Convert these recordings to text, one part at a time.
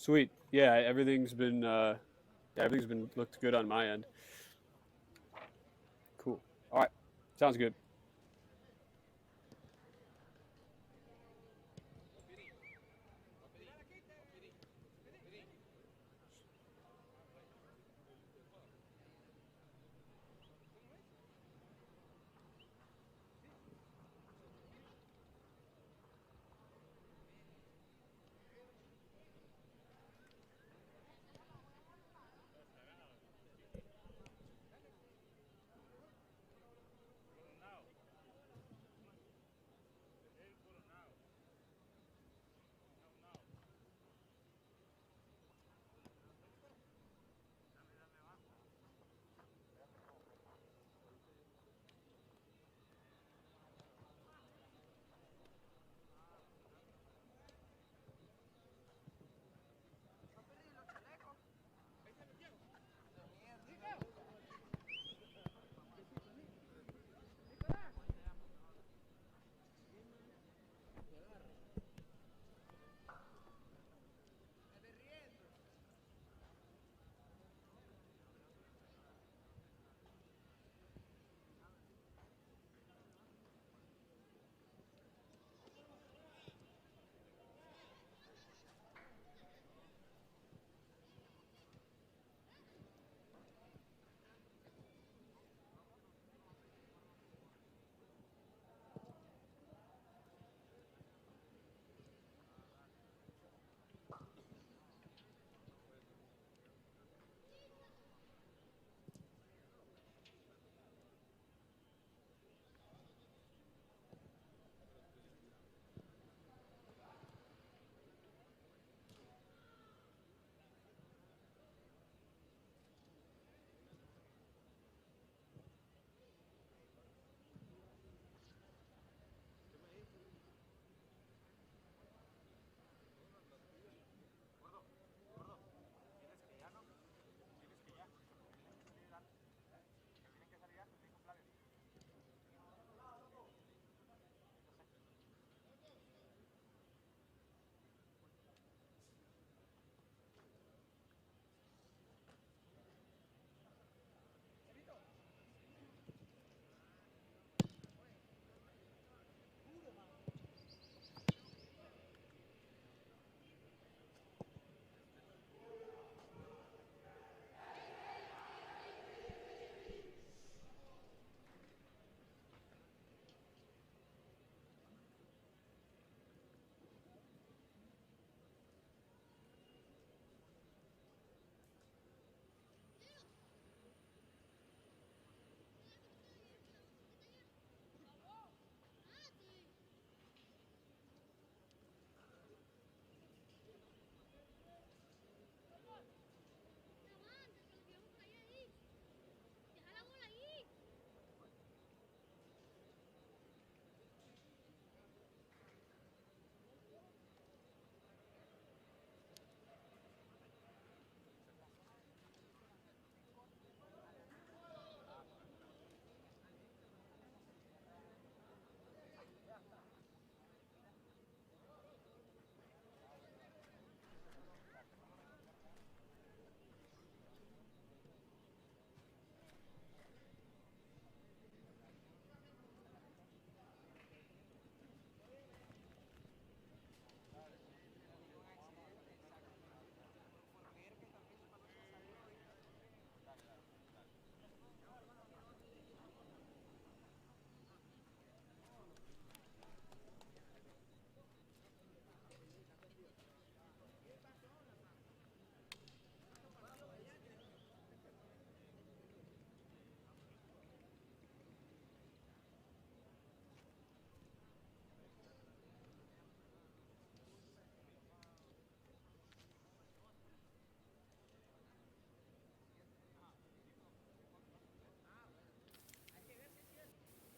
Sweet. Yeah, everything's been looked good on my end. Cool. All right. Sounds good.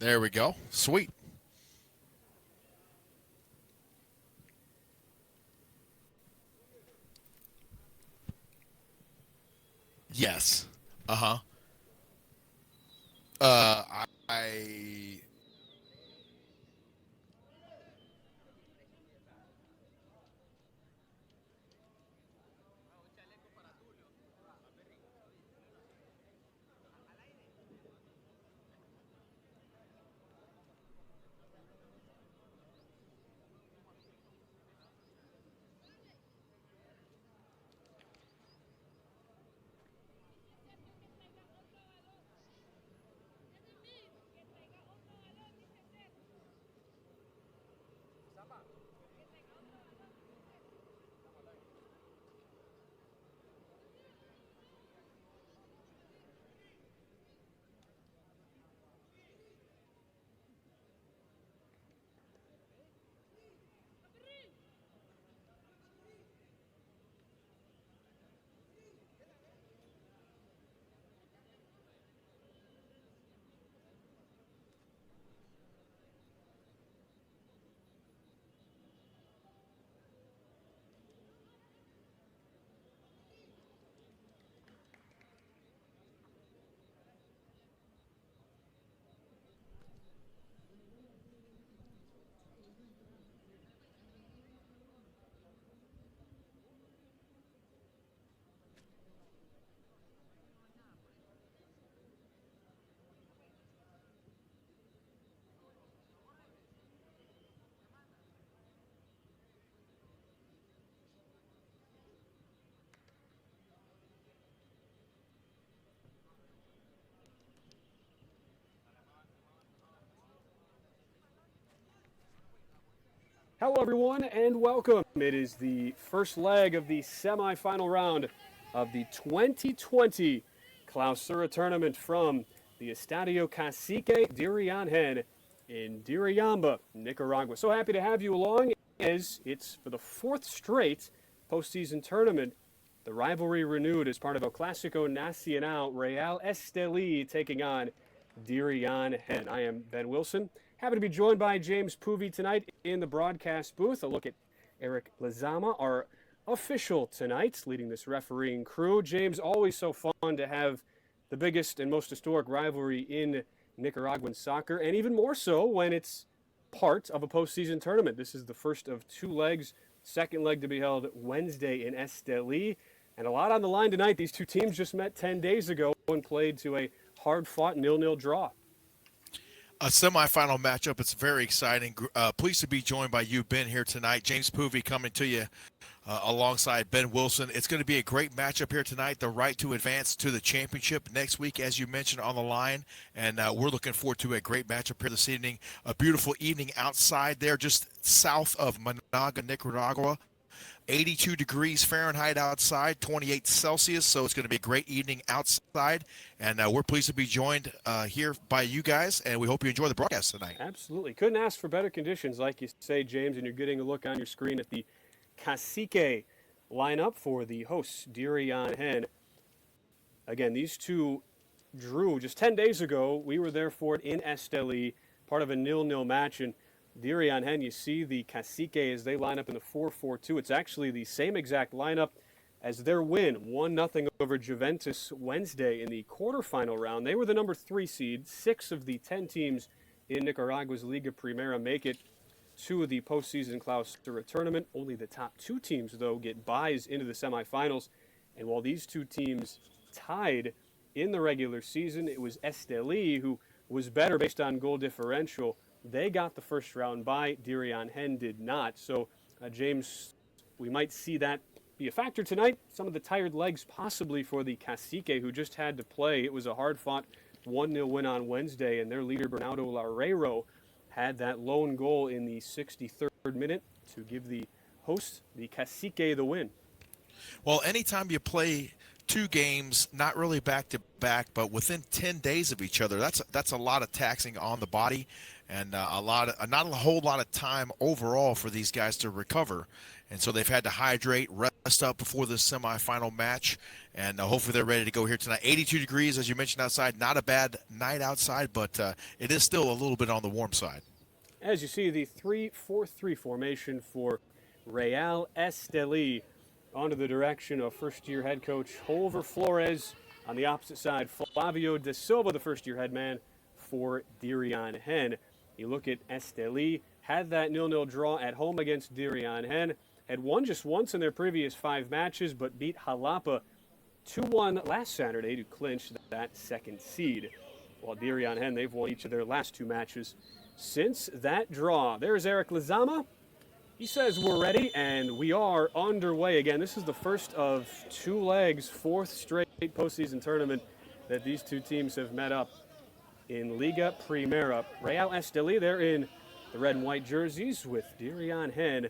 There we go. Sweet. Yes. Uh-huh. I Hello, everyone, and welcome. It is the first leg of the semifinal round of the 2020 Clausura tournament from the Estadio Cacique Diriangén in Diriangén, Nicaragua. So happy to have you along, as it's for the fourth straight postseason tournament. The rivalry renewed as part of El Clásico Nacional, Real Estelí taking on Diriangén. I am Ben Wilson. Happy to be joined by James Poovey tonight in the broadcast booth. A look at Eric Lezama, our official tonight, leading this refereeing crew. James, always so fun to have the biggest and most historic rivalry in Nicaraguan soccer, and even more so when it's part of a postseason tournament. This is the first of two legs, second leg to be held Wednesday in Estelí, and a lot on the line tonight. These two teams just met 10 days ago and played to a hard-fought 0-0 draw. A semifinal matchup. It's very exciting. Pleased to be joined by you, Ben, here tonight. James Poovey coming to you alongside Ben Wilson. It's going to be a great matchup here tonight. The right to advance to the championship next week, as you mentioned, on the line. And we're looking forward to a great matchup here this evening. A beautiful evening outside there, just south of Managua, Nicaragua. 82 degrees Fahrenheit outside, 28 Celsius, so it's going to be a great evening outside, and we're pleased to be joined here by you guys, and we hope you enjoy the broadcast tonight. Absolutely. Couldn't ask for better conditions, like you say, James, and you're getting a look on your screen at the Cacique lineup for the hosts, Diriangén. Again, these two drew just 10 days ago. We were there for it in Estelí, part of a 0-0 match, and Diriangén, you see the Cacique as they line up in the 4-4-2. It's actually the same exact lineup as their win, 1-0 over Juventus Wednesday in the quarterfinal round. They were the number 3 seed. 6 of the 10 teams in Nicaragua's Liga Primera make it to the postseason Clausura tournament. Only the top 2 teams, though, get buys into the semifinals. And while these two teams tied in the regular season, it was Estelí who was better based on goal differential. They got the first round bye. Diriangén did not. So, James, we might see that be a factor tonight. Some of the tired legs possibly for the Cacique, who just had to play. It was a hard-fought 1-0 win on Wednesday, and their leader, Bernardo Larreiro, had that lone goal in the 63rd minute to give the host, the Cacique, the win. Well, anytime you play 2 games, not really back-to-back, but within 10 days of each other, that's a lot of taxing on the body, and not a whole lot of time overall for these guys to recover. And so they've had to hydrate, rest up before this semifinal match, and hopefully they're ready to go here tonight. 82 degrees, as you mentioned, outside. Not a bad night outside, but it is still a little bit on the warm side. As you see, the 3-4-3 formation for Real Estelí, onto the direction of first-year head coach Holver Flores. On the opposite side, Flavio de Silva, the first-year head man for Diriangén. You look at Estelí, had that 0-0 draw at home against Diriangén, had won just once in their previous 5 matches, but beat Jalapa 2-1 last Saturday to clinch that second seed. While Diriangén, they've won each of their last 2 matches since that draw. There's Eric Lezama. He says we're ready, and we are underway again. This is the first of 2 legs, 4th straight postseason tournament that these two teams have met up in Liga Primera. Real Estelí, they're in the red and white jerseys with Diriangén,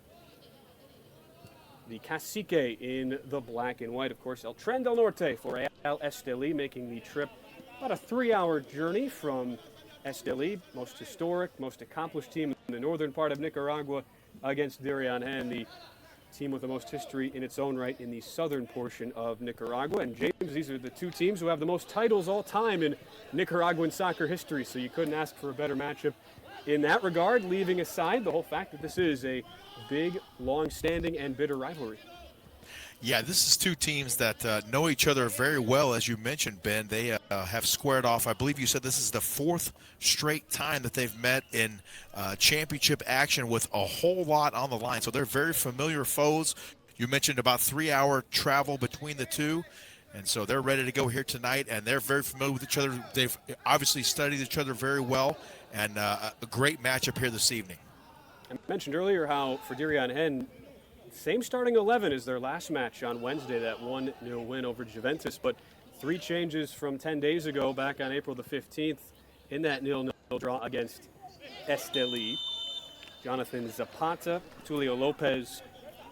the Cacique, in the black and white. Of course, El Tren del Norte for Real Estelí, making the trip about a 3-hour journey from Estelí, most historic, most accomplished team in the northern part of Nicaragua, against Diriangén, the team with the most history in its own right in the southern portion of Nicaragua. And James, these are the 2 teams who have the most titles all time in Nicaraguan soccer history, so you couldn't ask for a better matchup in that regard, leaving aside the whole fact that this is a big, long-standing, and bitter rivalry. Yeah, this is 2 teams that know each other very well, as you mentioned, Ben. They have squared off. I believe you said this is the 4th straight time that they've met in championship action with a whole lot on the line. So they're very familiar foes. You mentioned about 3-hour travel between the 2. And so they're ready to go here tonight, and they're very familiar with each other. They've obviously studied each other very well, and a great matchup here this evening. I mentioned earlier how for Diriangén, same starting 11 as their last match on Wednesday, that 1-0 win over Juventus, but 3 changes from 10 days ago, back on April the 15th, in that 0-0 draw against Estelí. Jonathan Zapata, Tulio Lopez,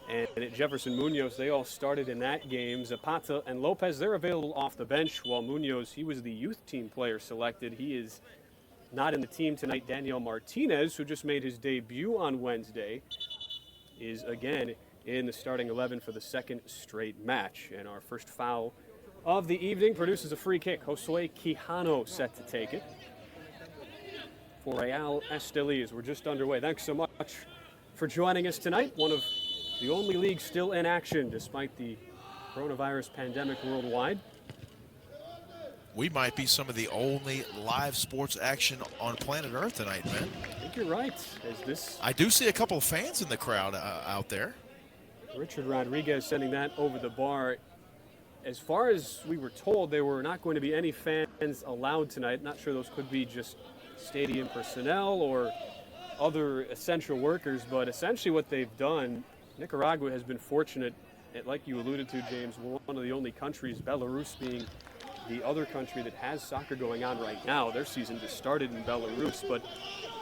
and Jefferson Munoz, they all started in that game. Zapata and Lopez, they're available off the bench, while Munoz, he was the youth team player selected. He is not in the team tonight. Daniel Martinez, who just made his debut on Wednesday, is again in the starting 11 for the second straight match. And our first foul of the evening produces a free kick. Josue Quijano set to take it for Real Estelí as we're just underway. Thanks so much for joining us tonight. One of the only leagues still in action despite the coronavirus pandemic worldwide. We might be some of the only live sports action on planet Earth tonight, man. I think you're right. I do see a couple of fans in the crowd out there. Richard Rodriguez sending that over the bar. As far as we were told, there were not going to be any fans allowed tonight. Not sure those could be just stadium personnel or other essential workers, but essentially what they've done, Nicaragua has been fortunate, like you alluded to, James, we're one of the only countries, Belarus being the other country that has soccer going on right now. Their season just started in Belarus, but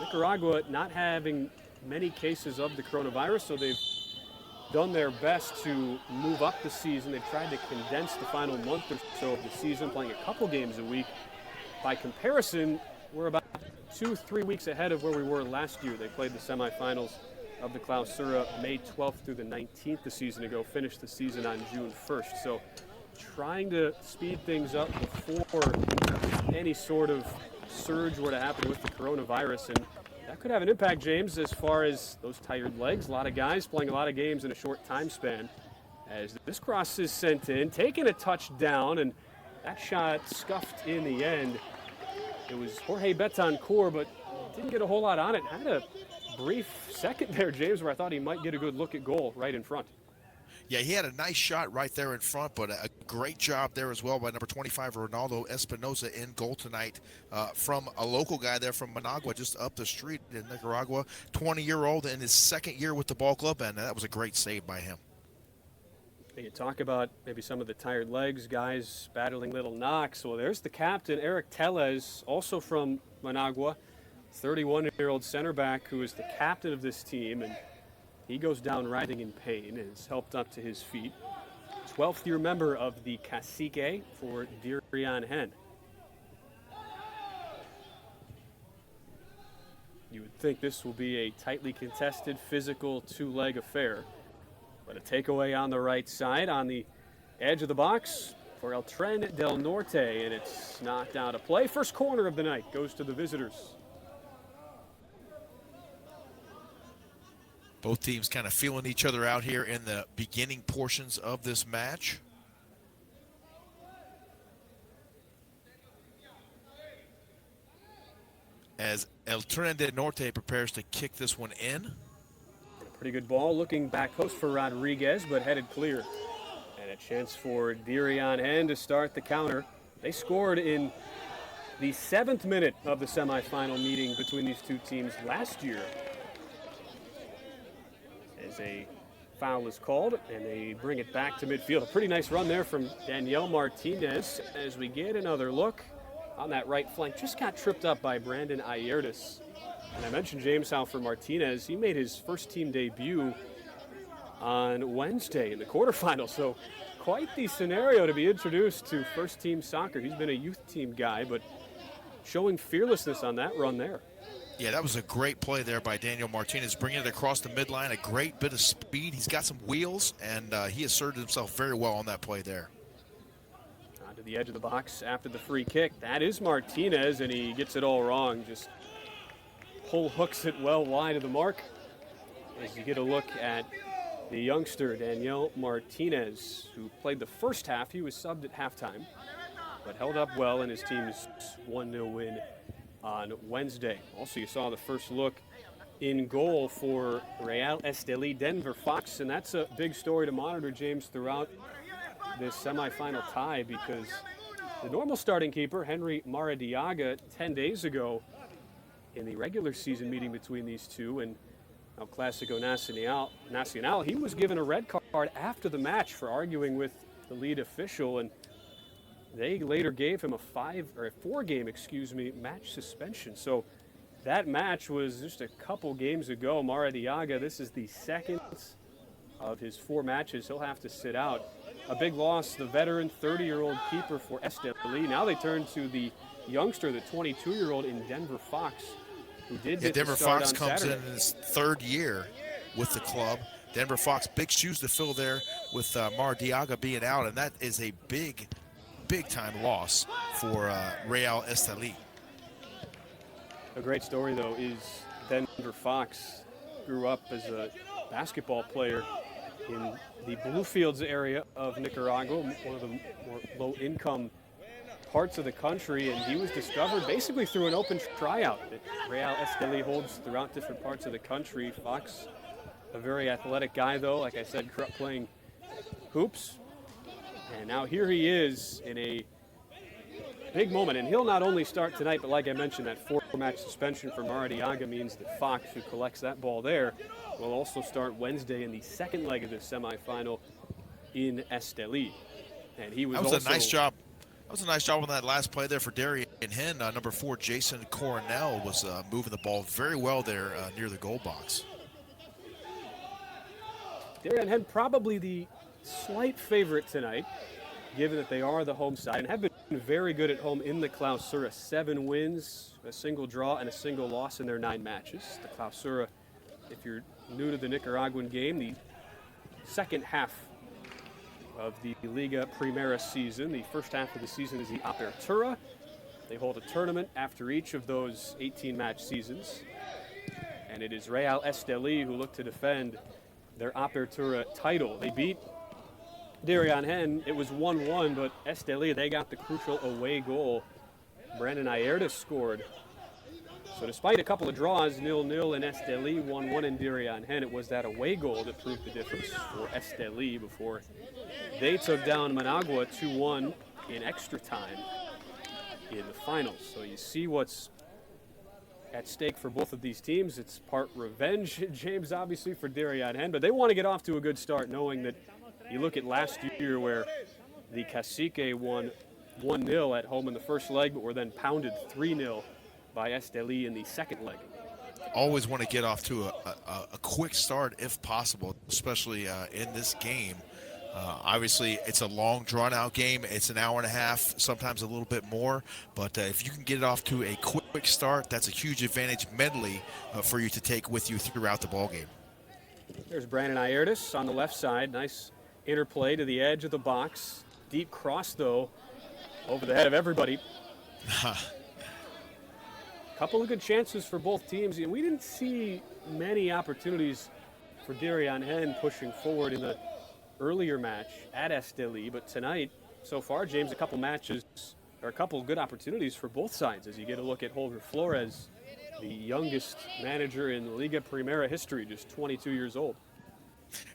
Nicaragua not having many cases of the coronavirus, so they've done their best to move up the season. They've tried to condense the final month or so of the season, playing a couple games a week. By comparison, we're about 2-3 weeks ahead of where we were last year. They played the semifinals of the Clausura May 12th through the 19th a season ago, finished the season on June 1st. So trying to speed things up before any sort of surge were to happen with the coronavirus. And that could have an impact, James, as far as those tired legs. A lot of guys playing a lot of games in a short time span. As this cross is sent in, taking a touchdown, and that shot scuffed in the end. It was Jorge Betancourt, but didn't get a whole lot on it. Had a brief second there, James, where I thought he might get a good look at goal right in front. Yeah, he had a nice shot right there in front, but a great job there as well by number 25, Ronaldo Espinoza, in goal tonight from a local guy there from Managua, just up the street in Nicaragua, 20-year-old in his second year with the ball club, and that was a great save by him. You talk about maybe some of the tired legs, guys battling little knocks. Well, there's the captain, Eric Tellez, also from Managua, 31-year-old center back who is the captain of this team, and he goes down writhing in pain and is helped up to his feet. 12th year member of the Cacique for Diriangén. You would think this will be a tightly contested, physical, two-leg affair. But a takeaway on the right side, on the edge of the box for El Tren del Norte, and it's knocked out of play. First corner of the night goes to the visitors. Both teams kind of feeling each other out here in the beginning portions of this match. As El Tren del Norte prepares to kick this one in. Pretty good ball, looking back post for Rodriguez, but headed clear. And a chance for Diriangén to start the counter. They scored in the 7th minute of the semifinal meeting between these two teams last year. As a foul is called, and they bring it back to midfield. A pretty nice run there from Daniel Martinez as we get another look on that right flank. Just got tripped up by Brandon Ayertis. And I mentioned, James, how for Martinez, he made his first team debut on Wednesday in the quarterfinals. So quite the scenario to be introduced to first team soccer. He's been a youth team guy, but showing fearlessness on that run there. Yeah, that was a great play there by Daniel Martinez, bringing it across the midline, a great bit of speed. He's got some wheels, and he asserted himself very well on that play there. Onto the edge of the box after the free kick. That is Martinez, and he gets it all wrong. Just pull hooks it well wide of the mark. As you get a look at the youngster, Daniel Martinez, who played the first half. He was subbed at halftime, but held up well in his team's 1-0 win on Wednesday. Also, you saw the first look in goal for Real Estelí Denver Fox, and that's a big story to monitor, James, throughout this semifinal tie, because the normal starting keeper, Henry Maradiaga, 10 days ago in the regular season meeting between these two and El Clásico Nacional, he was given a red card after the match for arguing with the lead official, and they later gave him a 4-game match suspension. So that match was just a couple games ago. Maradiaga, this is the second of his 4 matches. He'll have to sit out. A big loss, the veteran 30-year-old keeper for Estelí. Now they turn to the youngster, the 22-year-old in Denver Fox, who did get Denver the start Fox on comes Saturday. in his 3rd year with the club. Denver Fox, big shoes to fill there with Maradiaga being out, and that is a big-time loss for Real Estelí. A great story, though, is Denver Fox grew up as a basketball player in the Bluefields area of Nicaragua, one of the more low-income parts of the country, and he was discovered basically through an open tryout that Real Estelí holds throughout different parts of the country. Fox, a very athletic guy, though, like I said, grew up playing hoops, and now here he is in a big moment, and he'll not only start tonight, but like I mentioned, that 4-match suspension for Maradiaga means that Fox, who collects that ball there, will also start Wednesday in the second leg of the semifinal in Estelí. And he was a nice job. That was a nice job on that last play there for Diriangén. Number 4, Jason Coronel, was moving the ball very well there near the goal box. Diriangén probably the slight favorite tonight, given that they are the home side and have been very good at home in the Clausura. 7 wins, a single draw, and a single loss in their 9 matches. The Clausura, if you're new to the Nicaraguan game, the second half of the Liga Primera season. The first half of the season is the Apertura. They hold a tournament after each of those 18-match seasons. And it is Real Estelí who look to defend their Apertura title. They beat Diriangén. It was 1-1, but Estelí, they got the crucial away goal. Brandon Ayerda scored. So despite a couple of draws, 0-0 in Estelí, 1-1 in Diriangén, it was that away goal that proved the difference for Estelí before they took down Managua 2-1 in extra time in the finals. So you see what's at stake for both of these teams. It's part revenge, James, obviously, for Diriangén, but they want to get off to a good start, knowing that you look at last year where the Cacique won 1-0 at home in the first leg, but were then pounded 3-0 by Estelí in the second leg. Always want to get off to a quick start if possible, especially in this game. Obviously, it's a long, drawn-out game. It's an hour and a half, sometimes a little bit more. But if you can get it off to a quick start, that's a huge advantage mentally for you to take with you throughout the ballgame. There's Brandon Ayerda on the left side. Nice interplay to the edge of the box. Deep cross, though, over the head of everybody. Couple of good chances for both teams. And we didn't see many opportunities for Diriangén pushing forward in the earlier match at Estelí, but tonight, so far, James, a couple good opportunities for both sides as you get a look at Holger Flores, the youngest manager in Liga Primera history, just 22 years old.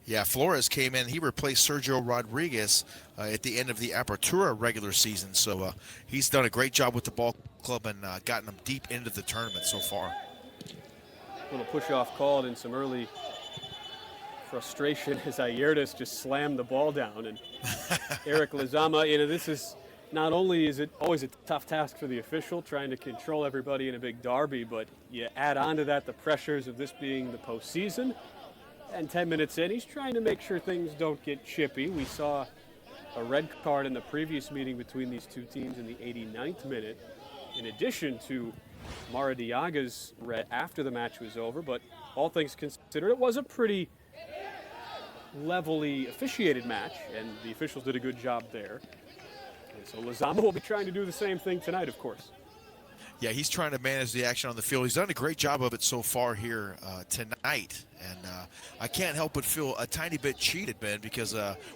Yeah, Flores came in. He replaced Sergio Rodriguez at the end of the Apertura regular season, so he's done a great job with the ball club and gotten them deep into the tournament so far. A little push-off called and some early frustration as Ayerda just slammed the ball down. And Eric Lizama, this is not only is it always a tough task for the official trying to control everybody in a big derby, but you add on to that the pressures of this being the postseason. And 10 minutes in, he's trying to make sure things don't get chippy. We saw a red card in the previous meeting between these two teams in the 89th minute, in addition to Maradiaga's red after the match was over. But all things considered, it was a pretty levelly officiated match, and the officials did a good job there. And so Lizama will be trying to do the same thing tonight, of course. Yeah, he's trying to manage the action on the field. He's done a great job of it so far here tonight. And I can't help but feel a tiny bit cheated, Ben, because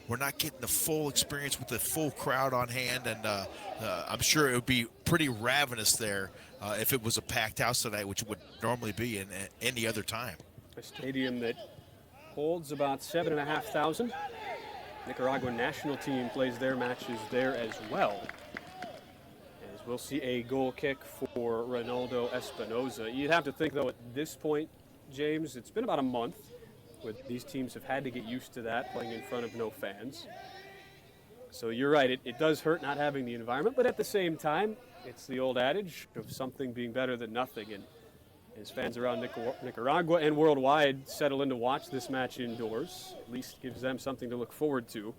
we're not getting the full experience with the full crowd on hand. And I'm sure it would be pretty ravenous there if it was a packed house tonight, which it would normally be in any other time. A stadium that holds about 7,500. Nicaraguan national team plays their matches there as well. As we'll see a goal kick for Ronaldo Espinoza. You'd have to think, though, at this point, James, it's been about a month where these teams have had to get used to that, playing in front of no fans. So you're right, it does hurt not having the environment, but at the same time, it's the old adage of something being better than nothing. And as fans around Nicaragua and worldwide settle in to watch this match indoors. At least gives them something to look forward to.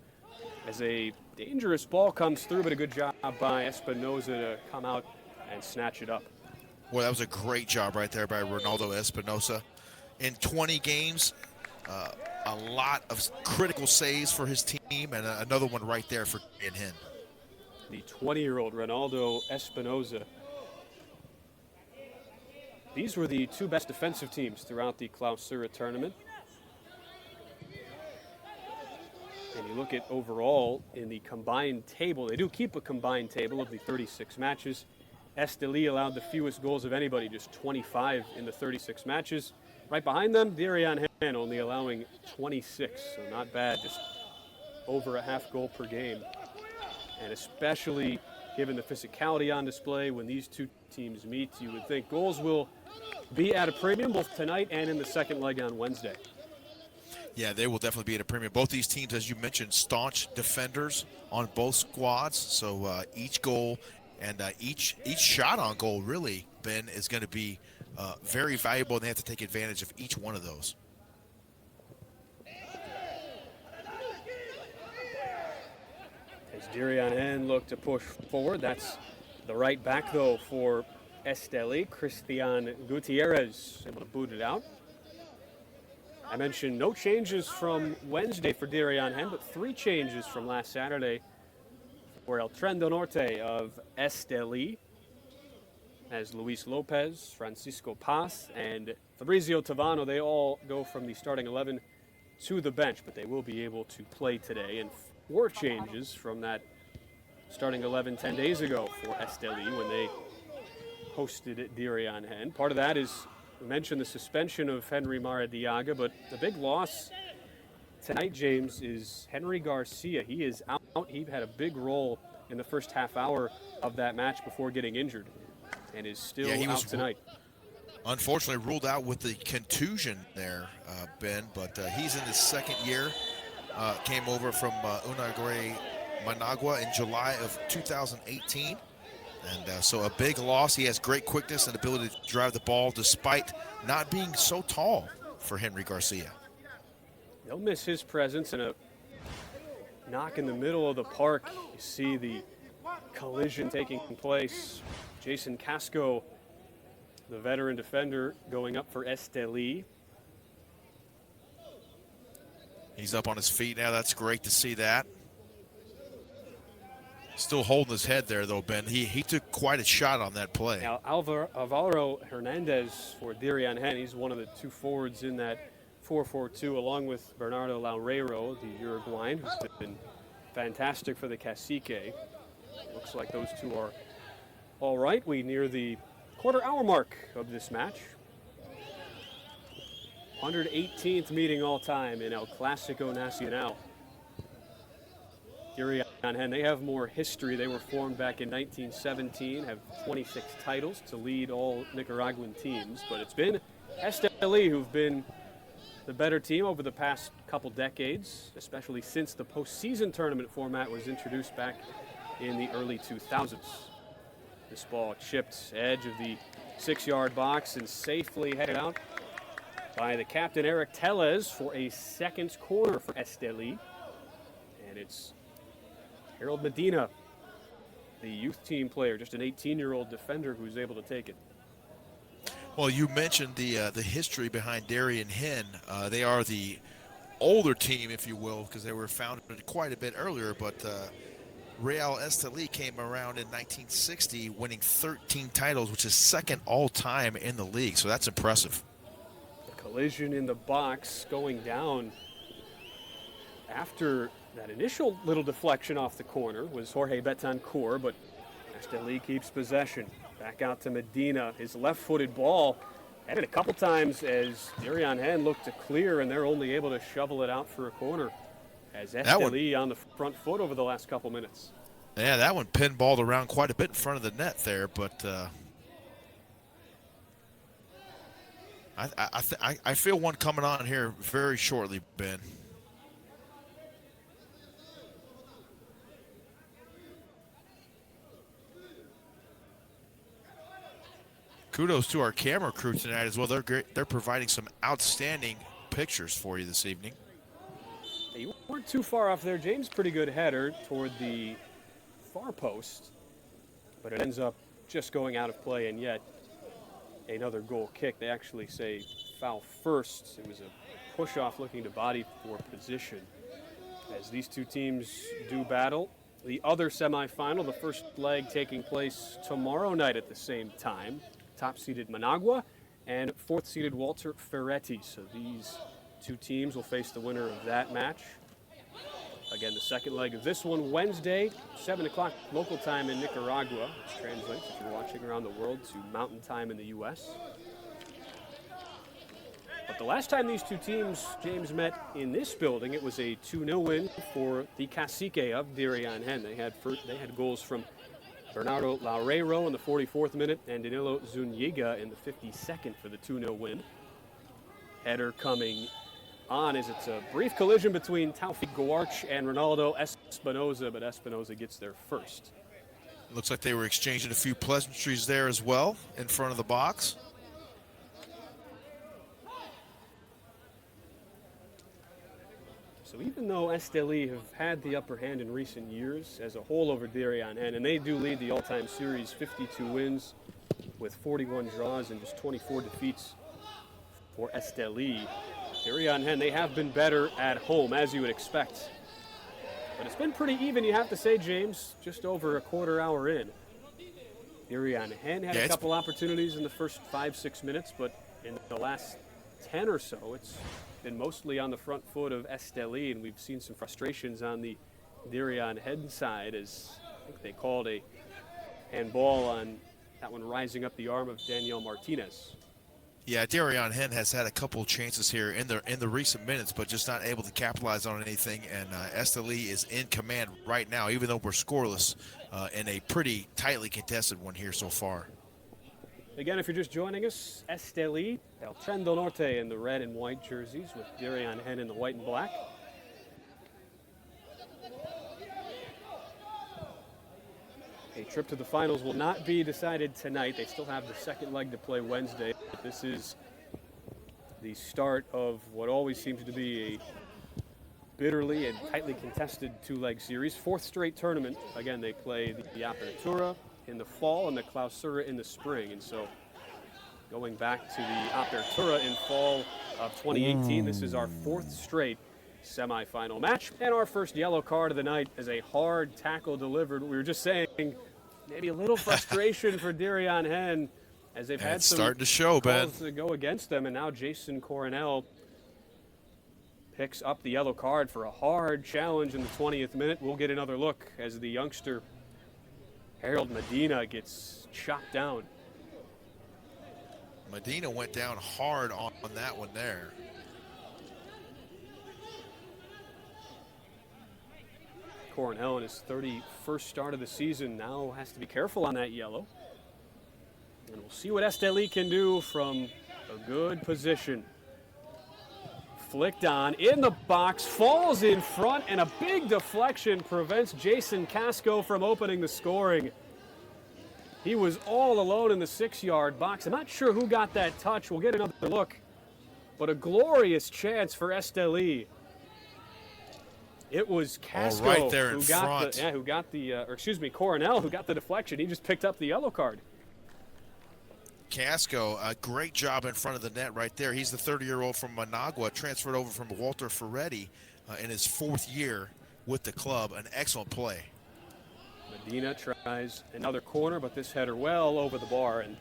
As a dangerous ball comes through, but a good job by Espinoza to come out and snatch it up. Well, that was a great job right there by Ronaldo Espinoza. In 20 games, a lot of critical saves for his team, and another one right there for him. The 20-year-old Ronaldo Espinoza. These were the two best defensive teams throughout the Clausura tournament. And you look at overall in the combined table, they do keep a combined table of the 36 matches. Estelí allowed the fewest goals of anybody, just 25 in the 36 matches. Right behind them, Diriangén only allowing 26, so not bad, just over a half goal per game. And especially given the physicality on display when these two teams meet, you would think goals will be at a premium both tonight and in the second leg on Wednesday. Yeah, they will definitely be at a premium. Both these teams, as you mentioned, staunch defenders on both squads. So each goal and each shot on goal, really, Ben, is going to be very valuable, and they have to take advantage of each one of those. As Diriangén look to push forward, that's the right back, though, for Estelí. Christian Gutierrez able to boot it out. I mentioned no changes from Wednesday for Diriangén, but 3 changes from last Saturday for El Tren del Norte of Estelí, as Luis Lopez, Francisco Paz, and Fabrizio Tavano, they all go from the starting 11 to the bench, but they will be able to play today. And 4 changes from that starting 11 10 days ago for Estelí when they hosted Diriangén. Part of that is, we mentioned the suspension of Henry Maradiaga, but the big loss tonight, James, is Henry Garcia. He is out. He had a big role in the first half hour of that match before getting injured and is still out tonight. Unfortunately ruled out with the contusion there, Ben, but he's in his second year. Came over from Managua in July of 2018. And so a big loss. He has great quickness and ability to drive the ball despite not being so tall for Henry Garcia. They'll miss his presence in a knock in the middle of the park. You see the collision taking place. Jason Casco, the veteran defender, going up for Estelí. He's up on his feet now. That's great to see that. Still holding his head there, though, Ben. He took quite a shot on that play. Now, Alvaro Hernandez for Diriangén. He's one of the 2 forwards in that 4-4-2, along with Bernardo Laureiro, the Uruguayan, who's been fantastic for the Cacique. Looks like those 2 are all right. We near the quarter-hour mark of this match. 118th meeting all-time in El Clásico Nacional. Diriangén, they have more history. They were formed back in 1917, have 26 titles to lead all Nicaraguan teams. But it's been Estelí who've been the better team over the past couple decades, especially since the postseason tournament format was introduced back in the early 2000s. This ball chipped edge of the 6-yard box and safely headed out by the captain, Eric Tellez, for a second corner for Estelí. And it's Harold Medina, the youth team player, just an 18-year-old defender who's able to take it. Well, you mentioned the history behind Diriangén. They are the older team, if you will, because they were founded quite a bit earlier, but Real Estelí came around in 1960, winning 13 titles, which is second all-time in the league, so that's impressive. The collision in the box going down after that initial little deflection off the corner was Jorge Betancourt, but Estelí keeps possession. Back out to Medina. His left-footed ball headed a couple times as Diriangén looked to clear, and they're only able to shovel it out for a corner as Estelí on the front foot over the last couple minutes. Yeah, that one pinballed around quite a bit in front of the net there, but I feel one coming on here very shortly, Ben. Kudos to our camera crew tonight as well. They're great. They're providing some outstanding pictures for you this evening. You weren't too far off there, James. Pretty good header toward the far post, but it ends up just going out of play, and yet another goal kick. They actually say foul first. It was a push-off looking to body for position. As these two teams do battle, the other semifinal, the first leg taking place tomorrow night at the same time. Top-seeded Managua and fourth-seeded Walter Ferretti. So these two teams will face the winner of that match. Again, the second leg of this one, Wednesday, 7 o'clock local time in Nicaragua, which translates, if you're watching around the world, to mountain time in the U.S. But the last time these two teams, James, met in this building, it was a 2-0 win for the Cacique of Diriangén. They had goals from Bernardo Laureiro in the 44th minute and Danilo Zuniga in the 52nd for the 2-0 win. Header coming on as it's a brief collision between Taufik Guarch and Ronaldo Espinoza, but Espinoza gets there first. Looks like they were exchanging a few pleasantries there as well in front of the box. So even though Estelí have had the upper hand in recent years as a whole over Diriangén, and they do lead the all-time series, 52 wins with 41 draws and just 24 defeats for Estelí. Diriangén, they have been better at home, as you would expect. But it's been pretty even, you have to say, James, just over a quarter hour in. Diriangén had a couple opportunities in the first 5-6 minutes, but in the last 10 or so, it's been mostly on the front foot of Estelí, and we've seen some frustrations on the Diriangén side, as I think they called a handball on that one rising up the arm of Daniel Martinez. Yeah, Diriangén has had a couple chances here in the recent minutes, but just not able to capitalize on anything. And Estelí is in command right now, even though we're scoreless in a pretty tightly contested one here so far. Again, if you're just joining us, Estelí, El Trendo Norte in the red and white jerseys with Diriangén in the white and black. A trip to the finals will not be decided tonight. They still have the second leg to play Wednesday. But this is the start of what always seems to be a bitterly and tightly contested two-leg series. Fourth straight tournament. Again, they play the Apertura in the fall and the Clausura in the spring. And so going back to the Apertura in fall of 2018, this is our fourth straight semifinal match. And our first yellow card of the night is a hard tackle delivered. We were just saying maybe a little frustration for Diriangén as they've had some starting to show, Ben, to go against them. And now Jason Coronel picks up the yellow card for a hard challenge in the 20th minute. We'll get another look as the youngster Harold Medina gets chopped down. Medina went down hard on that one there. Coronel in his 31st start of the season now has to be careful on that yellow. And we'll see what Estelí can do from a good position. Flicked on, in the box, falls in front, and a big deflection prevents Jason Casco from opening the scoring. He was all alone in the 6-yard box. I'm not sure who got that touch. We'll get another look. But a glorious chance for Estelí. It was Casco right there in who got front. Coronel who got the deflection. He just picked up the yellow card. Casco, a great job in front of the net right there. He's the 30-year-old from Managua, transferred over from Walter Ferretti in his 4th year with the club. An excellent play. Medina tries another corner, but this header well over the bar. And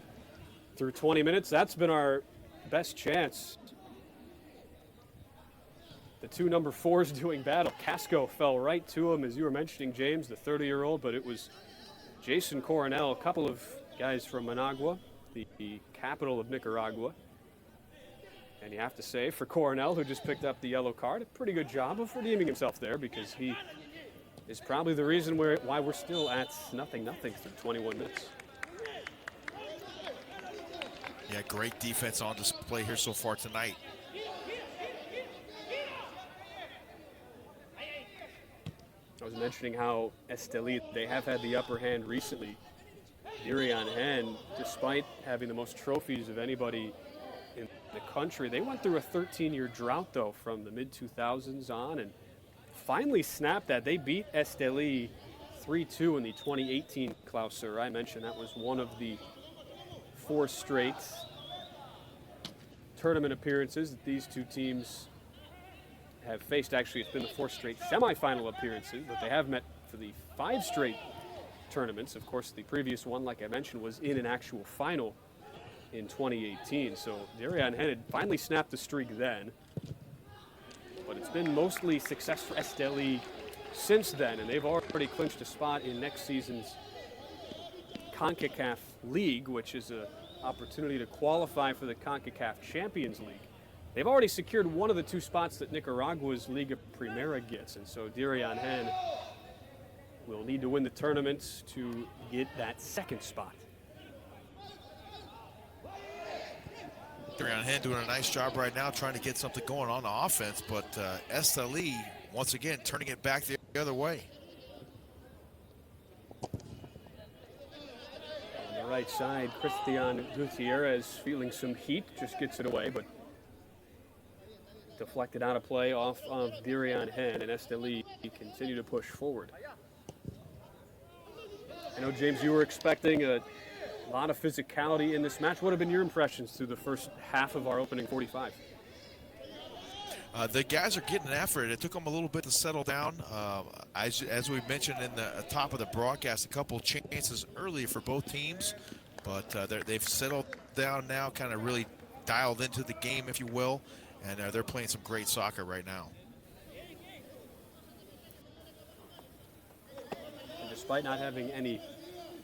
through 20 minutes, that's been our best chance. The two number 4s doing battle. Casco fell right to him, as you were mentioning, James, the 30-year-old, but it was Jason Coronel, a couple of guys from Managua, the capital of Nicaragua. And you have to say, for Coronel, who just picked up the yellow card, a pretty good job of redeeming himself there, because he is probably the reason why we're still at 0-0 through 21 minutes. Yeah, great defense on display here so far tonight. I was mentioning how Estelí, they have had the upper hand recently. Diriangén, despite having the most trophies of anybody in the country, they went through a 13-year drought, though, from the mid-2000s on, and finally snapped that. They beat Estelí 3-2 in the 2018 Clausura. I mentioned that was one of the 4 straight tournament appearances that these two teams have faced. Actually, it's been the 4 straight semifinal appearances, but they have met for the 5 straight tournaments. Of course, the previous one, like I mentioned, was in an actual final in 2018. So Diriangén had finally snapped the streak then, but it's been mostly success for Estelí since then, and they've already clinched a spot in next season's CONCACAF League, which is an opportunity to qualify for the CONCACAF Champions League. They've already secured one of the 2 spots that Nicaragua's Liga Primera gets, and so Diriangén will need to win the tournament to get that 2nd spot. Diriangén doing a nice job right now trying to get something going on the offense, but Estelí, once again, turning it back the other way. On the right side, Christian Gutierrez feeling some heat, just gets it away, but deflected out of play off of Diriangén, and Estelí continue to push forward. I know, James, you were expecting a lot of physicality in this match. What have been your impressions through the first half of our opening 45? The guys are getting after it. It took them a little bit to settle down. As we mentioned in the top of the broadcast, a couple chances early for both teams, but they've settled down now, kind of really dialed into the game, if you will, and they're playing some great soccer right now. And despite not having any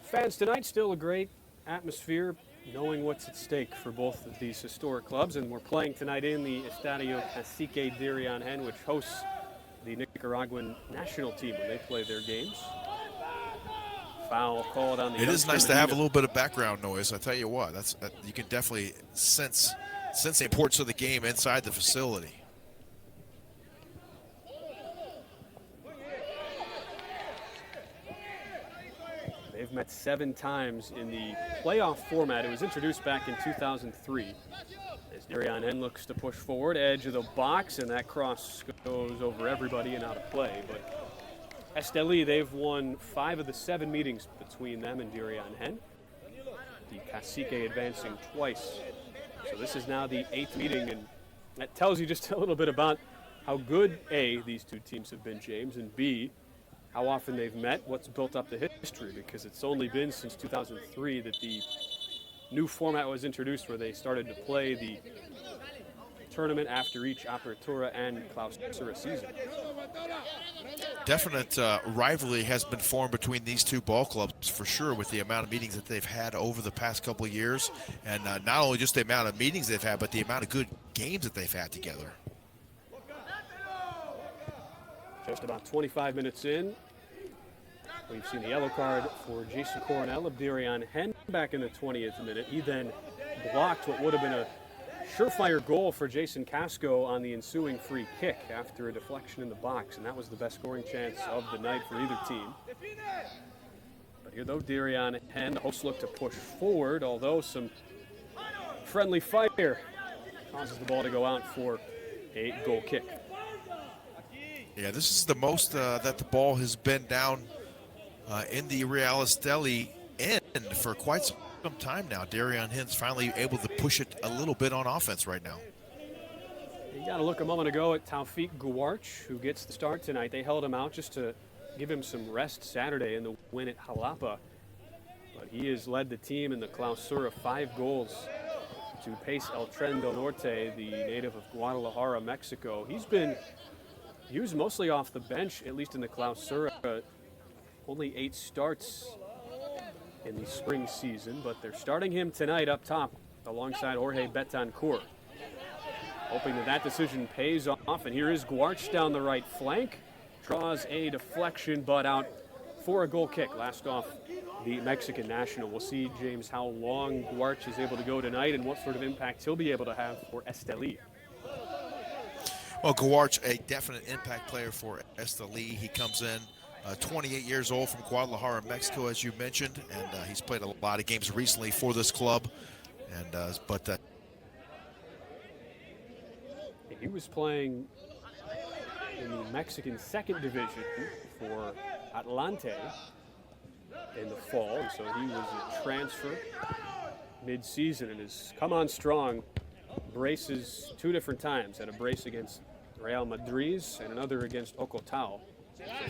fans tonight, still a great atmosphere, knowing what's at stake for both of these historic clubs. And we're playing tonight in the Estadio Cacique Diriangén, which hosts the Nicaraguan national team when they play their games. Foul called on the It is nice to have a little bit of background noise. I tell you what, you can definitely sense the importance of the game inside the facility. They've met 7 times in the playoff format. It was introduced back in 2003. As Diriangén looks to push forward, edge of the box, and that cross goes over everybody and out of play. But Estelí, they've won 5 of the 7 meetings between them and Diriangén. The Cacique advancing twice. So this is now the 8th meeting, and that tells you just a little bit about how good, A, these two teams have been, James, and B, how often they've met, what's built up the history, because it's only been since 2003 that the new format was introduced, where they started to play the tournament after each Apertura and Clausura season. Definite rivalry has been formed between these 2 ball clubs for sure, with the amount of meetings that they've had over the past couple of years, and not only just the amount of meetings they've had, but the amount of good games that they've had together. Just about 25 minutes in, we've seen the yellow card for Jason Coronel of Diriangén back in the 20th minute. He then blocked what would have been a surefire goal for Jason Casco on the ensuing free kick after a deflection in the box, and that was the best scoring chance of the night for either team. But here, though, Diriangén, the hosts look to push forward, although some friendly fire causes the ball to go out for a goal kick. Yeah, this is the most that the ball has been down in the Real Estelí end for quite some time now. Diriangén's finally able to push it a little bit on offense right now. You got to look a moment ago at Taufik Guarch, who gets the start tonight. They held him out just to give him some rest Saturday in the win at Jalapa. But he has led the team in the Clausura 5 goals to pace El Tren del Norte, the native of Guadalajara, Mexico. He was mostly off the bench, at least in the Clausura. Only 8 starts in the spring season, but they're starting him tonight up top alongside Jorge Betancourt. Hoping that decision pays off, and here is Guarch down the right flank. Draws a deflection, but out for a goal kick. Last off, the Mexican national. We'll see, James, how long Guarch is able to go tonight and what sort of impact he'll be able to have for Estelí. Well, Guarch, a definite impact player for Estelí. He comes in 28 years old from Guadalajara, Mexico, as you mentioned, and he's played a lot of games recently for this club. And he was playing in the Mexican second division for Atlante in the fall, and so he was a transfer mid-season and has come on strong. Braces 2 different times, had a brace against Real Madrid and another against Ocotao.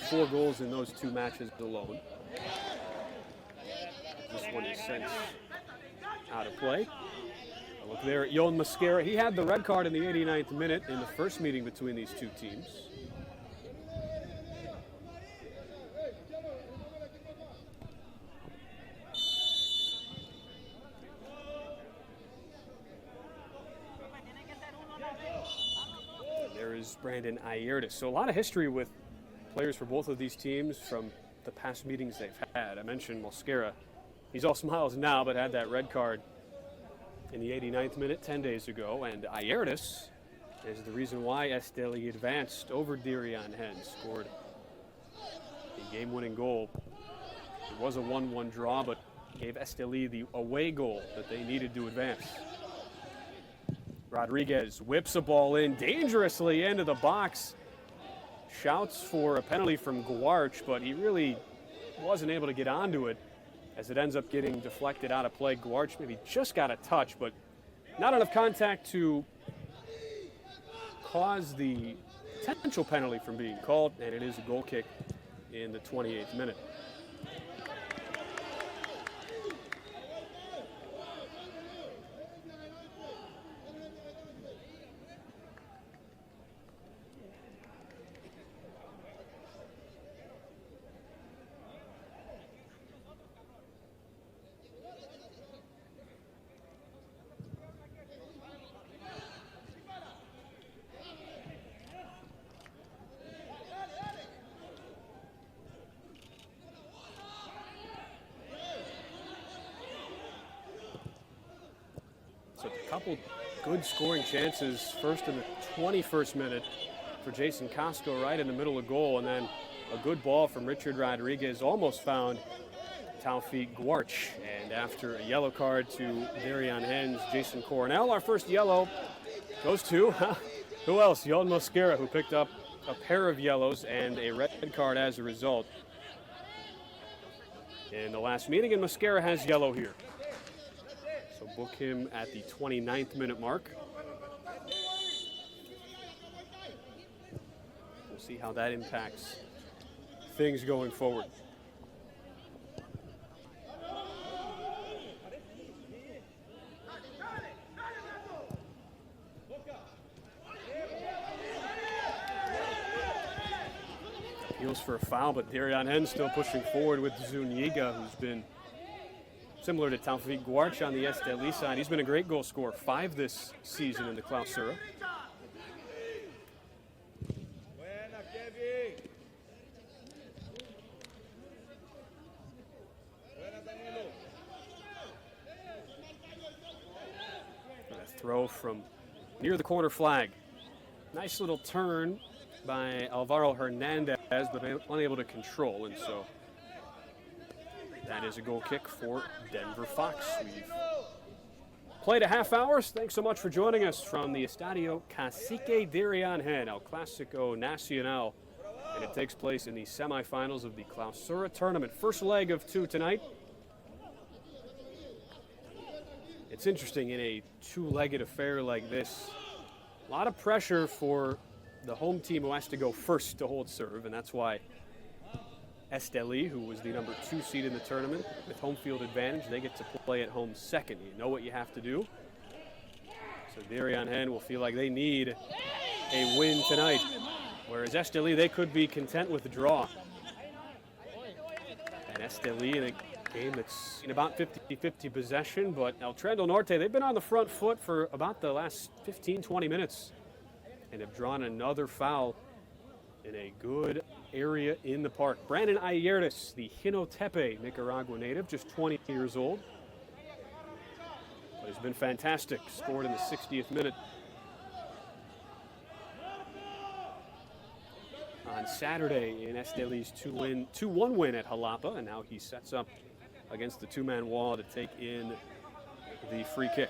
So 4 goals in those 2 matches alone. This one is sent out of play. A look there at Yon Mosquera. He had the red card in the 89th minute in the first meeting between these 2 teams. Brandon Ayertis. So a lot of history with players for both of these teams from the past meetings they've had. I mentioned Mosquera. He's all smiles now, but had that red card in the 89th minute 10 days ago. And Ayertis is the reason why Estelí advanced over Diriangén, scored a game-winning goal. It was a 1-1 draw, but gave Estelí the away goal that they needed to advance. Rodriguez whips a ball in dangerously into the box. Shouts for a penalty from Guarch, but he really wasn't able to get onto it as it ends up getting deflected out of play. Guarch maybe just got a touch, but not enough contact to cause the potential penalty from being called, and it is a goal kick in the 28th minute. A couple good scoring chances, first in the 21st minute for Jason Costco right in the middle of goal, and then a good ball from Richard Rodriguez almost found Taufik Guarch. And after a yellow card to Diriangén's Jason Coronel, our first yellow goes to, who else? Yon Mosquera, who picked up a pair of yellows and a red card as a result in the last meeting, and Mosquera has yellow here. So book him at the 29th minute mark. We'll see how that impacts things going forward. Appeals for a foul, but Diriangén still pushing forward with Zuniga, who's been similar to Taufik Guarch on the Estelí side. He's been a great goal scorer, 5 this season in the Clausura. A throw from near the corner flag. Nice little turn by Alvaro Hernandez, but unable to control, and so that is a goal kick for Denver Fox. We've played a half hour. Thanks so much for joining us from the Estadio Cacique Diriangén, El Clásico Nacional, and it takes place in the semifinals of the Clausura tournament. First leg of 2 tonight. It's interesting in a 2-legged affair like this. A lot of pressure for the home team who has to go first to hold serve, and that's why Estelí, who was the number 2 seed in the tournament, with home field advantage, they get to play at home second. You know what you have to do. So Diriangén will feel like they need a win tonight, whereas Estelí, they could be content with the draw. And Estelí in a game that's seen about 50-50 possession, but El Trendo Norte, they've been on the front foot for about the last 15-20 minutes and have drawn another foul in a good area in the park. Brandon Ayertis, the Jinotepe Nicaragua native, just 20 years old, but has been fantastic. Scored in the 60th minute on Saturday in Estelí's 2-1 win at Jalapa, and now he sets up against the two-man wall to take in the free kick.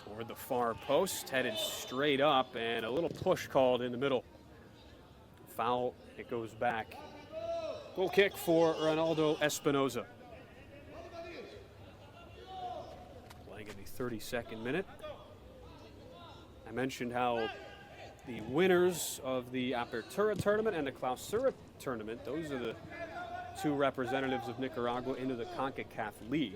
Toward the far post, headed straight up, and a little push called in the middle. Foul, it goes back. Goal kick for Ronaldo Espinoza. Playing in the 32nd minute. I mentioned how the winners of the Apertura tournament and the Clausura tournament, those are the two representatives of Nicaragua into the CONCACAF League.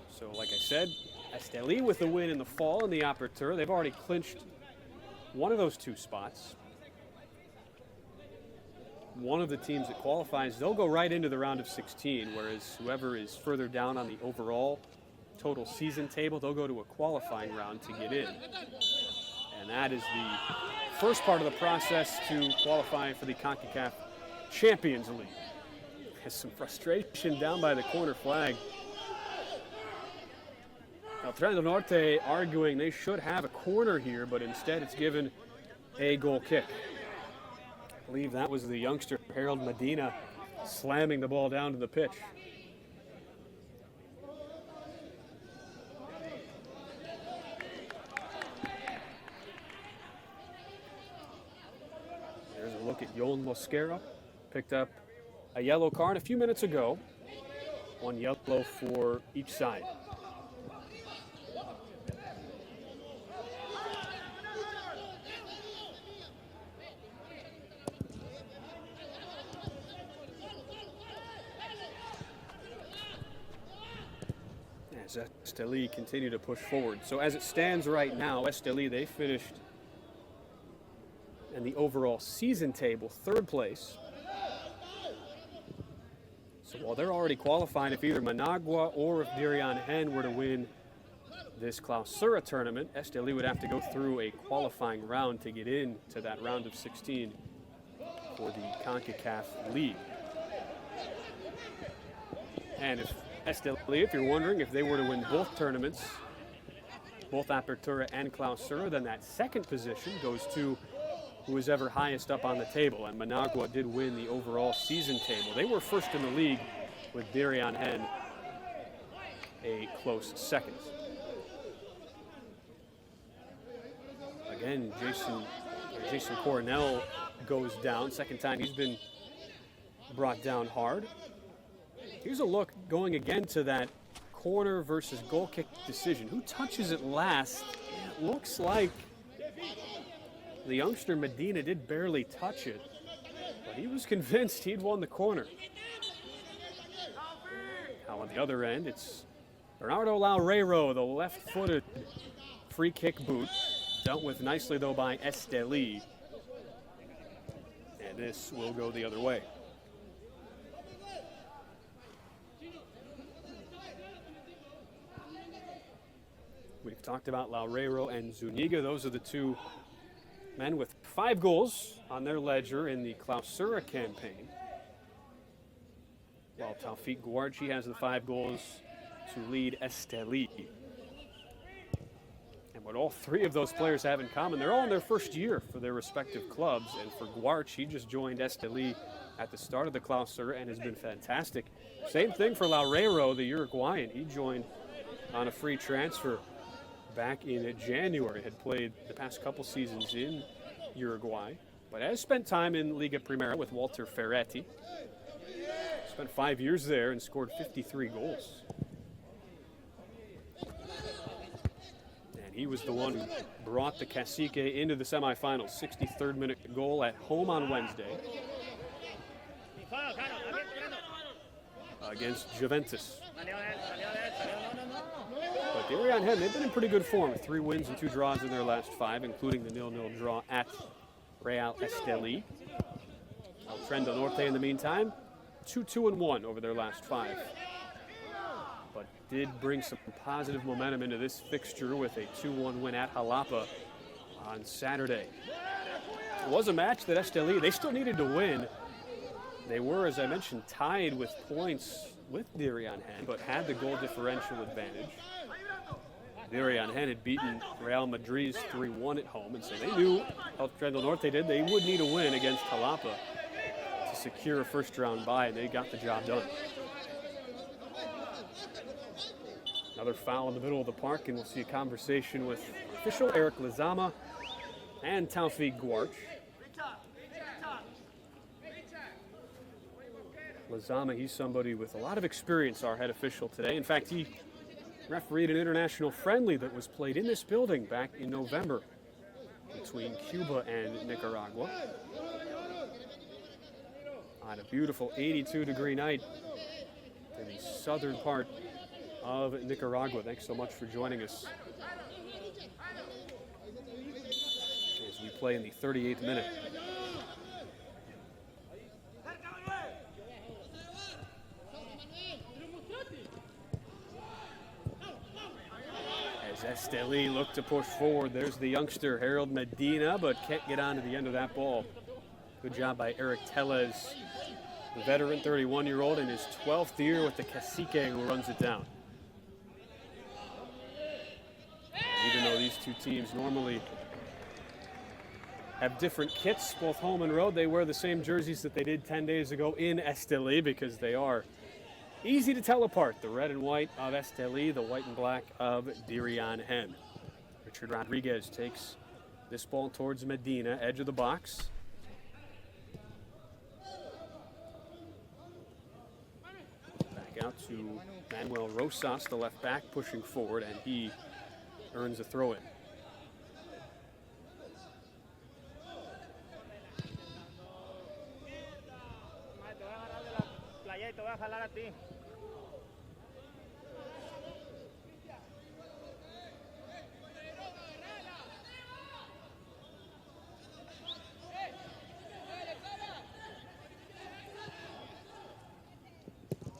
So like I said, Estelí with the win in the fall in the Apertura. They've already clinched one of those two spots. One of the teams that qualifies, they'll go right into the round of 16, whereas whoever is further down on the overall total season table, they'll go to a qualifying round to get in. And that is the first part of the process to qualify for the CONCACAF Champions League. Has some frustration down by the corner flag. Now, Tren del Norte arguing they should have a corner here, but instead it's given a goal kick. I believe that was the youngster, Harold Medina, slamming the ball down to the pitch. There's a look at Yon Mosquera. Picked up a yellow card a few minutes ago. One yellow for each side. As Estelí continue to push forward. So as it stands right now, Estelí, they finished in the overall season table, third place. So while they're already qualifying, if either Managua or if Diriangén were to win this Clausura tournament, Estelí would have to go through a qualifying round to get into that round of 16 for the CONCACAF League. And if Estelí, if you're wondering, if they were to win both tournaments, both Apertura and Clausura, then that second position goes to who is ever highest up on the table. And Managua did win the overall season table. They were first in the league with Diriangén a close second. Again, Jason Coronel goes down. Second time he's been brought down hard. Here's a look going again to that corner versus goal kick decision. Who touches it last? It looks like the youngster Medina did barely touch it, but he was convinced he'd won the corner. Now on the other end, it's Bernardo Loureiro, the left-footed free kick boot. Dealt with nicely though by Estelí. And this will go the other way. We've talked about Loureiro and Zuniga. Those are the two men with 5 goals on their ledger in the Clausura campaign. While Taufik Guarchi has the 5 goals to lead Estelí. And what all 3 of those players have in common, they're all in their first year for their respective clubs. And for Guarchi, he just joined Estelí at the start of the Clausura and has been fantastic. Same thing for Loureiro, the Uruguayan. He joined on a free transfer back in January, had played the past couple seasons in Uruguay, but has spent time in Liga Primera with Walter Ferretti. Spent 5 years there and scored 53 goals. And he was the one who brought the Cacique into the semifinals. 63rd minute goal at home on Wednesday against Juventus. But Diriangén, they've been in pretty good form. 3 wins and 2 draws in their last 5, including the 0-0 draw at Real Estelí. Tren del Norte in the meantime, 2-2-1 over their last 5. But did bring some positive momentum into this fixture with a 2-1 win at Jalapa on Saturday. It was a match that Estelí, they still needed to win. They were, as I mentioned, tied with points with Diriangén, but had the goal differential advantage. Diriangén had beaten Real Madrid's 3-1 at home, and so they knew how Trendle Norte did. They would need a win against Jalapa to secure a first-round bye, and they got the job done. Another foul in the middle of the park, and we'll see a conversation with official Eric Lizama and Taufik Guarch. Lizama, he's somebody with a lot of experience, our head official today. In fact, he refereed an international friendly that was played in this building back in November between Cuba and Nicaragua. On a beautiful 82-degree night in the southern part of Nicaragua. Thanks so much for joining us as we play in the 38th minute. As Estelí looked to push forward, there's the youngster Harold Medina, but can't get on to the end of that ball. Good job by Eric Tellez, the veteran 31-year-old in his 12th year with the Cacique, who runs it down. Even though these two teams normally have different kits, both home and road, they wear the same jerseys that they did 10 days ago in Estelí because they are easy to tell apart. The red and white of Estelí, the white and black of Diriangén. Richard Rodriguez takes this ball towards Medina, edge of the box. Back out to Manuel Rosas, the left back, pushing forward, and he earns a throw-in.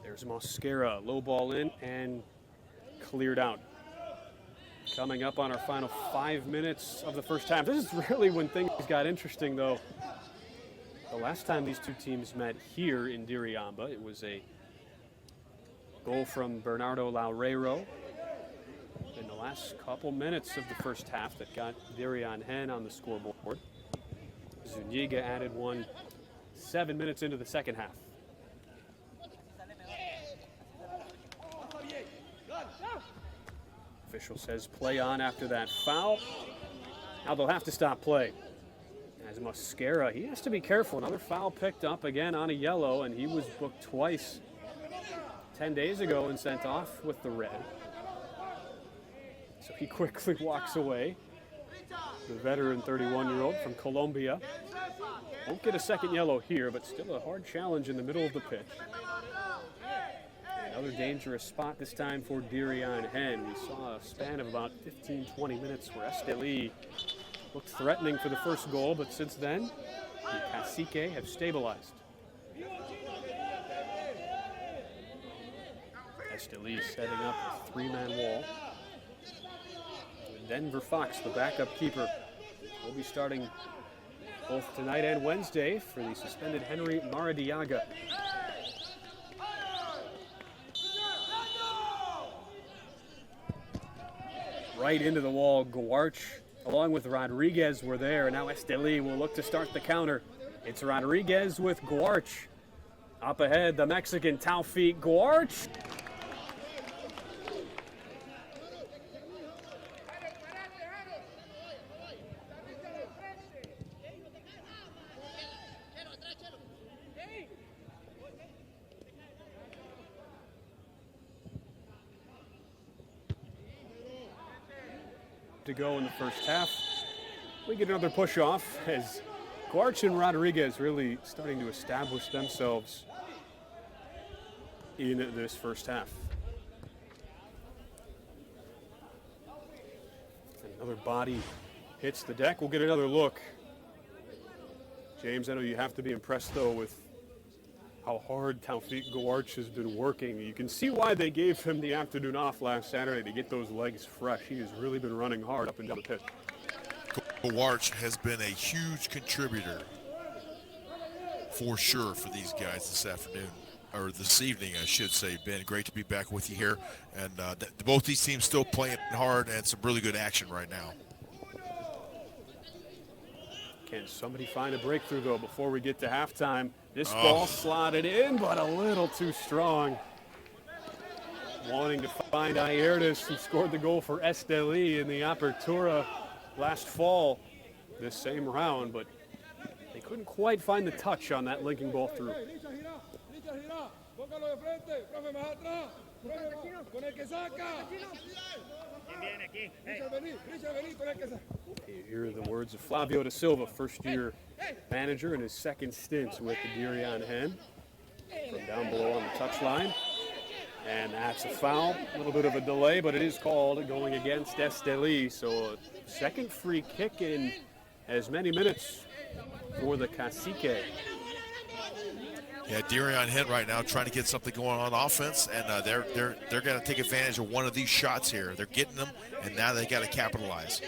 There's Mosquera, low ball in and cleared out. Coming up on our final 5 minutes of the first half. This is really when things got interesting, though. The last time these two teams met here in Diriamba, it was a goal from Bernardo Laureiro in the last couple minutes of the first half that got Diriangén on the scoreboard. Zuniga added one 7 minutes into the second half. Official says play on after that foul. Now they'll have to stop play. As Mosquera, he has to be careful. Another foul picked up again on a yellow, and he was booked twice 10 days ago and sent off with the red. So he quickly walks away. The veteran 31-year-old from Colombia. Won't get a second yellow here, but still a hard challenge in the middle of the pitch. Another dangerous spot this time for Diriangén. We saw a span of about 15-20 minutes where Estelí looked threatening for the first goal, but since then, the Cacique have stabilized. Estelí setting up a three-man wall. The Denver Fox, the backup keeper, will be starting both tonight and Wednesday for the suspended Henry Maradiaga. Right into the wall, Guarch along with Rodriguez were there. Now Estelí will look to start the counter. It's Rodriguez with Guarch. Up ahead, the Mexican Taufik Guarch. To go in the first half. We get another push off as Guarch and Rodriguez really starting to establish themselves in this first half. Another body hits the deck. We'll get another look. James, I know you have to be impressed though with how hard Taufik Guarch has been working. You can see why they gave him the afternoon off last Saturday to get those legs fresh. He has really been running hard up and down the pitch. Guarch has been a huge contributor for sure for these guys this afternoon, or this evening, I should say. Ben, great to be back with you here. And both these teams still playing hard and some really good action right now. Can somebody find a breakthrough, though, before we get to halftime? This ball slotted in, but a little too strong. Wanting to find Ayerdes, who scored the goal for Estelí in the Apertura last fall, this same round, but they couldn't quite find the touch on that linking ball through. You hear the words of Flavio da Silva, first-year manager in his second stint with the Diriangén, from down below on the touchline. And that's a foul, a little bit of a delay, but it is called going against Estelí. So a second free kick in as many minutes for the Cacique. Yeah, Diriangén right now trying to get something going on offense, and they're going to take advantage of one of these shots here. They're getting them, and now they got to capitalize.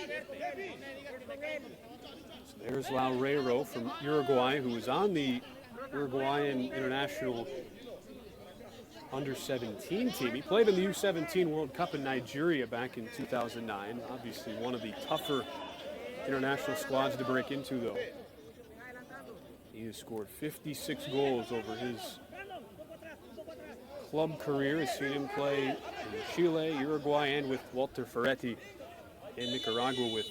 So there's Laureiro from Uruguay, who was on the Uruguayan international under-17 team. He played in the U17 World Cup in Nigeria back in 2009. Obviously one of the tougher international squads to break into, though. He has scored 56 goals over his club career. He's seen him play in Chile, Uruguay, and with Walter Ferretti in Nicaragua with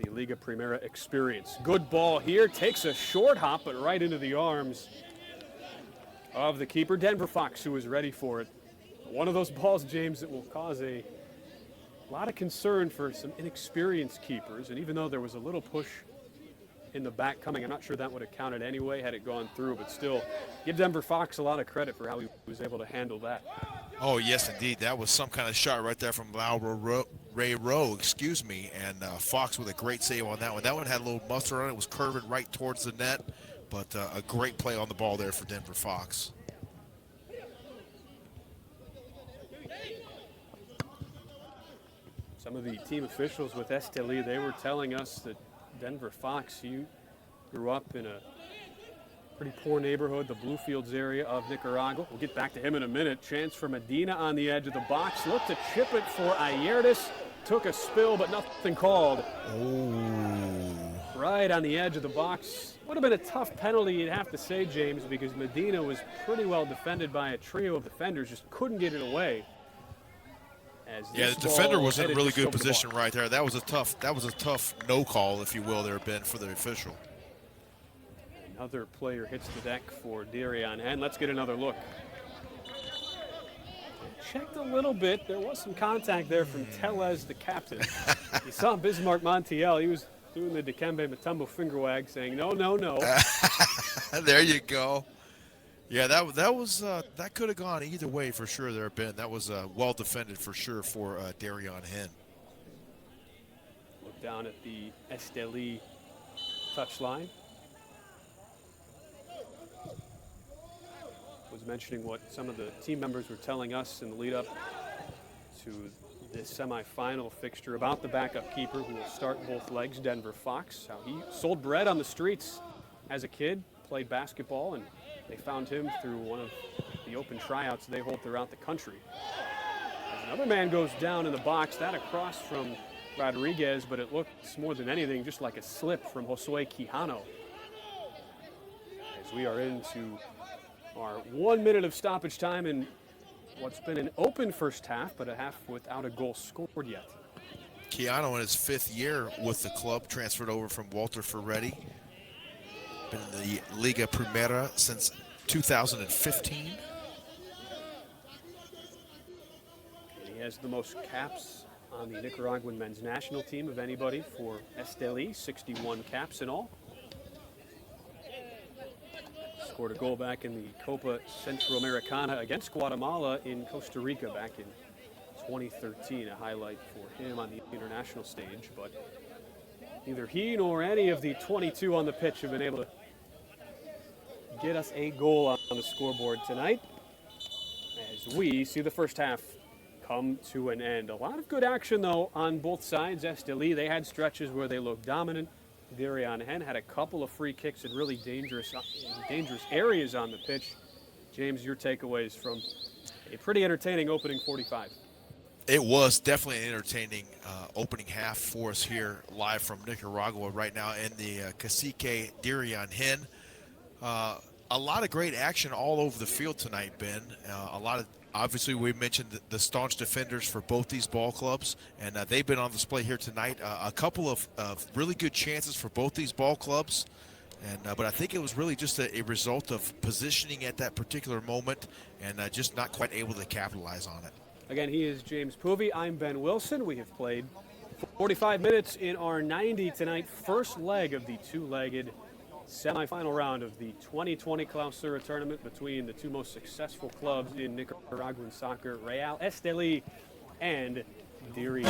the Liga Primera experience. Good ball here. Takes a short hop, but right into the arms of the keeper, Denver Fox, who was ready for it. One of those balls, James, that will cause a lot of concern for some inexperienced keepers. And even though there was a little push in the back coming, I'm not sure that would have counted anyway had it gone through. But still, give Denver Fox a lot of credit for how he was able to handle that. Oh, yes, indeed. That was some kind of shot right there from Laureiro, and Fox with a great save on that one. That one had a little mustard on it. It was curving right towards the net. But a great play on the ball there for Denver Fox. Some of the team officials with Estelí, they were telling us that Denver Fox, you grew up in a pretty poor neighborhood, the Bluefields area of Nicaragua. We'll get back to him in a minute. Chance for Medina on the edge of the box. Looked to chip it for Ayerdes. Took a spill, but nothing called. Oh. Right on the edge of the box. Would have been a tough penalty, you'd have to say, James, because Medina was pretty well defended by a trio of defenders, just couldn't get it away. Yeah, the defender was in a really good position right there. That was a tough no call, if you will, there, Ben, for the official. Another player hits the deck for Diriangén. Let's get another look. Checked a little bit. There was some contact there from Tellez, the captain. You saw Bismarck Montiel. He was doing the Dikembe Mutombo finger wag, saying no, no, no. There you go. Yeah, that could have gone either way for sure there, Ben. That was well defended for sure for Diriangén. Look down at the Estelí touchline. Was mentioning what some of the team members were telling us in the lead up to this semifinal fixture about the backup keeper who will start both legs, Denver Fox. How he sold bread on the streets as a kid, played basketball, and they found him through one of the open tryouts they hold throughout the country. As another man goes down in the box, that across from Rodriguez, but it looks more than anything just like a slip from Josue Quijano. As we are into our 1 minute of stoppage time in what's been an open first half, but a half without a goal scored yet. Quijano in his 5th year with the club, transferred over from Walter Ferretti. Been in the Liga Primera since 2015. He has the most caps on the Nicaraguan men's national team of anybody for Estelí, 61 caps in all. Scored a goal back in the Copa Centroamericana against Guatemala in Costa Rica back in 2013, a highlight for him on the international stage, but neither he nor any of the 22 on the pitch have been able to get us a goal on the scoreboard tonight as we see the first half come to an end. A lot of good action, though, on both sides. Estelí, they had stretches where they looked dominant. Diriangén had a couple of free kicks in really dangerous areas on the pitch. James, your takeaways from a pretty entertaining opening 45. It was definitely an entertaining opening half for us here live from Nicaragua right now in the Cacique Diriangén. A lot of great action all over the field tonight, Ben. Obviously, we mentioned the staunch defenders for both these ball clubs, and they've been on display here tonight. A couple of really good chances for both these ball clubs, but I think it was really just a result of positioning at that particular moment and just not quite able to capitalize on it. Again, he is James Poovey. I'm Ben Wilson. We have played 45 minutes in our 90 tonight, first leg of the two-legged semifinal round of the 2020 Clausura tournament between the two most successful clubs in Nicaraguan soccer, Real Estelí and Diriangén.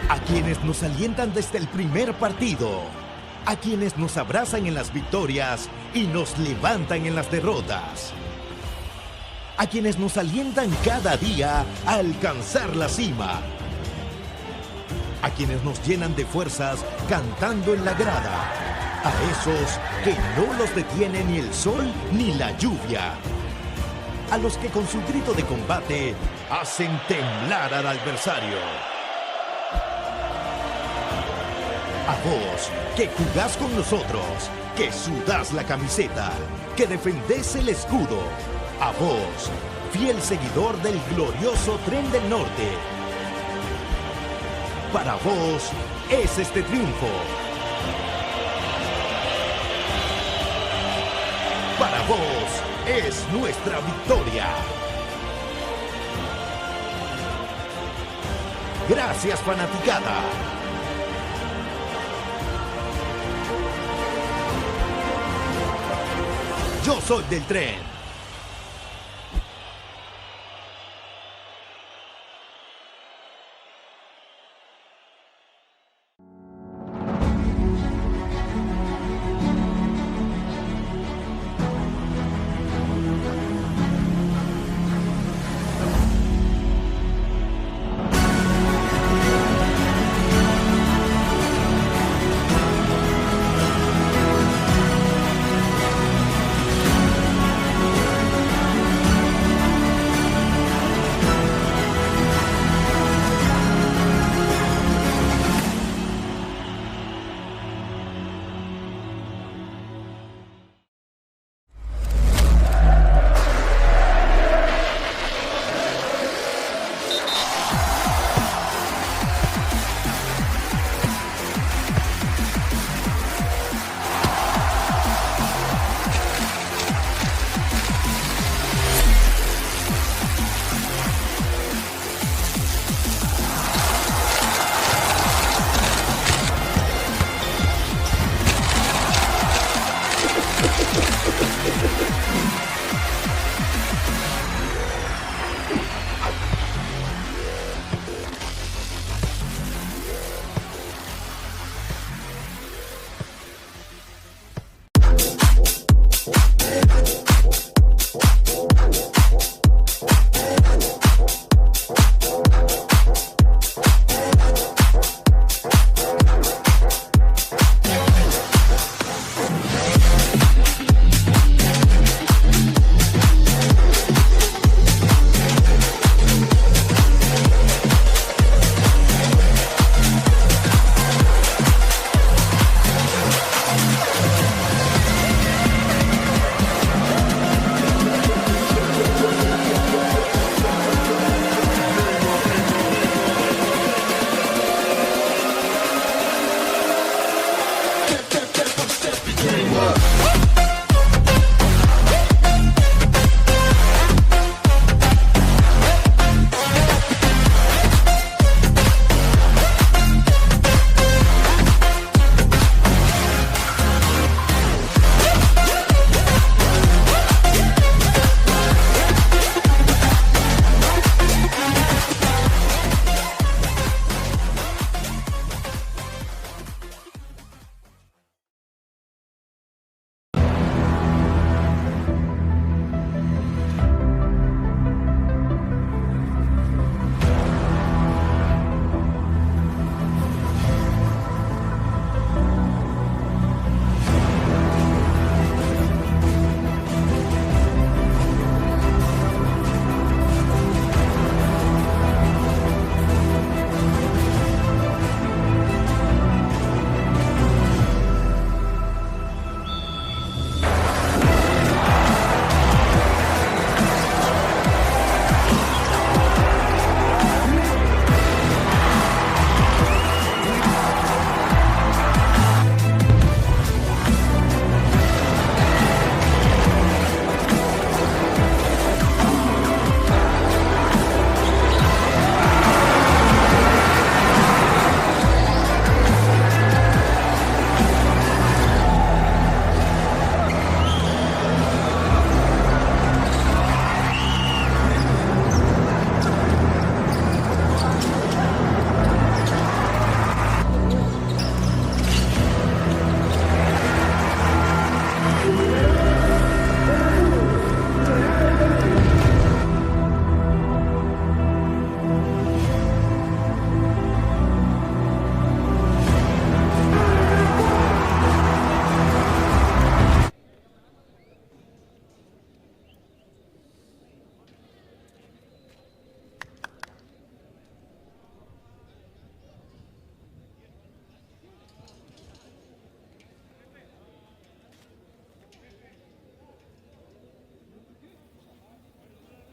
A quienes nos alientan desde el primer partido, a quienes nos abrazan en las victorias y nos levantan en las derrotas, a quienes nos alientan cada día a alcanzar la cima, a quienes nos llenan de fuerzas cantando en la grada, a esos que no los detiene ni el sol ni la lluvia, a los que con su grito de combate hacen temblar al adversario. A vos, que jugás con nosotros, que sudás la camiseta, que defendés el escudo. A vos, fiel seguidor del glorioso Tren del Norte. Para vos es este triunfo. Para vos es nuestra victoria. Gracias, fanaticada. Yo soy del Tren.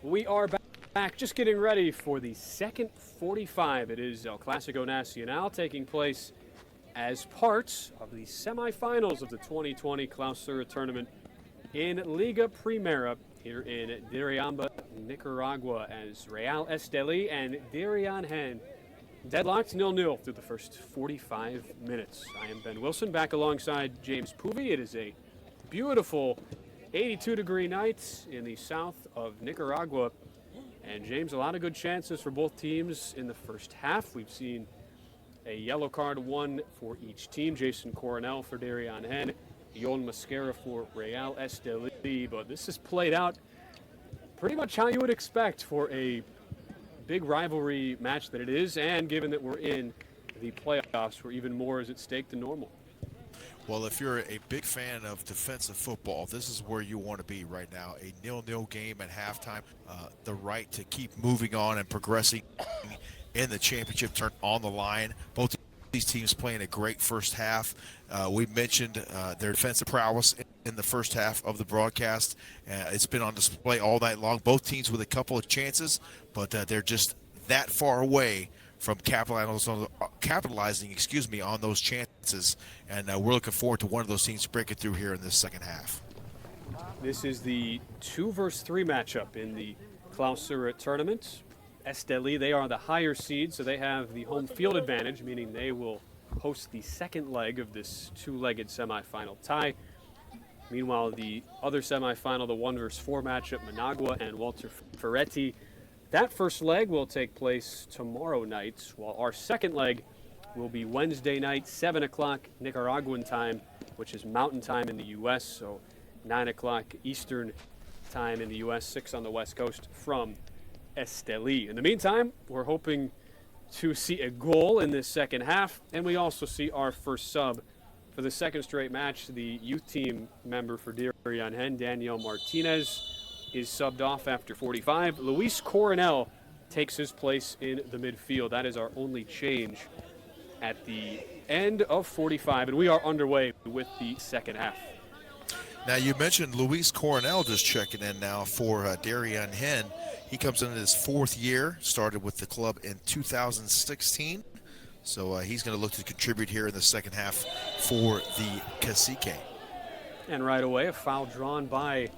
We are back, just getting ready for the second 45. It is El Clásico Nacional taking place as part of the semifinals of the 2020 Clausura tournament in Liga Primera here in Diriangén, Nicaragua, as Real Estelí and Diriangén deadlocked 0-0 through the first 45 minutes. I am Ben Wilson, back alongside James Poovey. It is a beautiful 82-degree night in the south of Nicaragua. And James, a lot of good chances for both teams in the first half. We've seen a yellow card, one for each team. Jason Coronel for Diriangén, Yon Mascara for Real Estelí. But this has played out pretty much how you would expect for a big rivalry match that it is, and given that we're in the playoffs where even more is at stake than normal. Well, if you're a big fan of defensive football, this is where you want to be right now. A 0-0 game at halftime, the right to keep moving on and progressing in the championship turn on the line. Both these teams playing a great first half. We mentioned their defensive prowess in the first half of the broadcast. It's been on display all night long. Both teams with a couple of chances, but they're just that far away from capitalizing on those chances, and we're looking forward to one of those teams breaking through here in this second half. This is the 2-versus-3 matchup in the Clausura tournament. Estelí, they are the higher seed, so they have the home field advantage, meaning they will host the second leg of this two-legged semifinal tie. Meanwhile, the other semifinal, the 1-versus-4 matchup, Managua and Walter Ferretti, that first leg will take place tomorrow night, while our second leg will be Wednesday night, 7 o'clock Nicaraguan time, which is Mountain Time in the U.S., so 9 o'clock Eastern Time in the U.S., 6 on the West Coast from Estelí. In the meantime, we're hoping to see a goal in this second half, and we also see our first sub for the second straight match. The youth team member for Diriangén, Daniel Martinez, is subbed off after 45. Luis Coronel takes his place in the midfield. That is our only change at the end of 45, and we are underway with the second half. Now, you mentioned Luis Coronel just checking in now for Diriangén. He comes in his fourth year, started with the club in 2016. So he's going to look to contribute here in the second half for the Cacique. And right away, a foul drawn by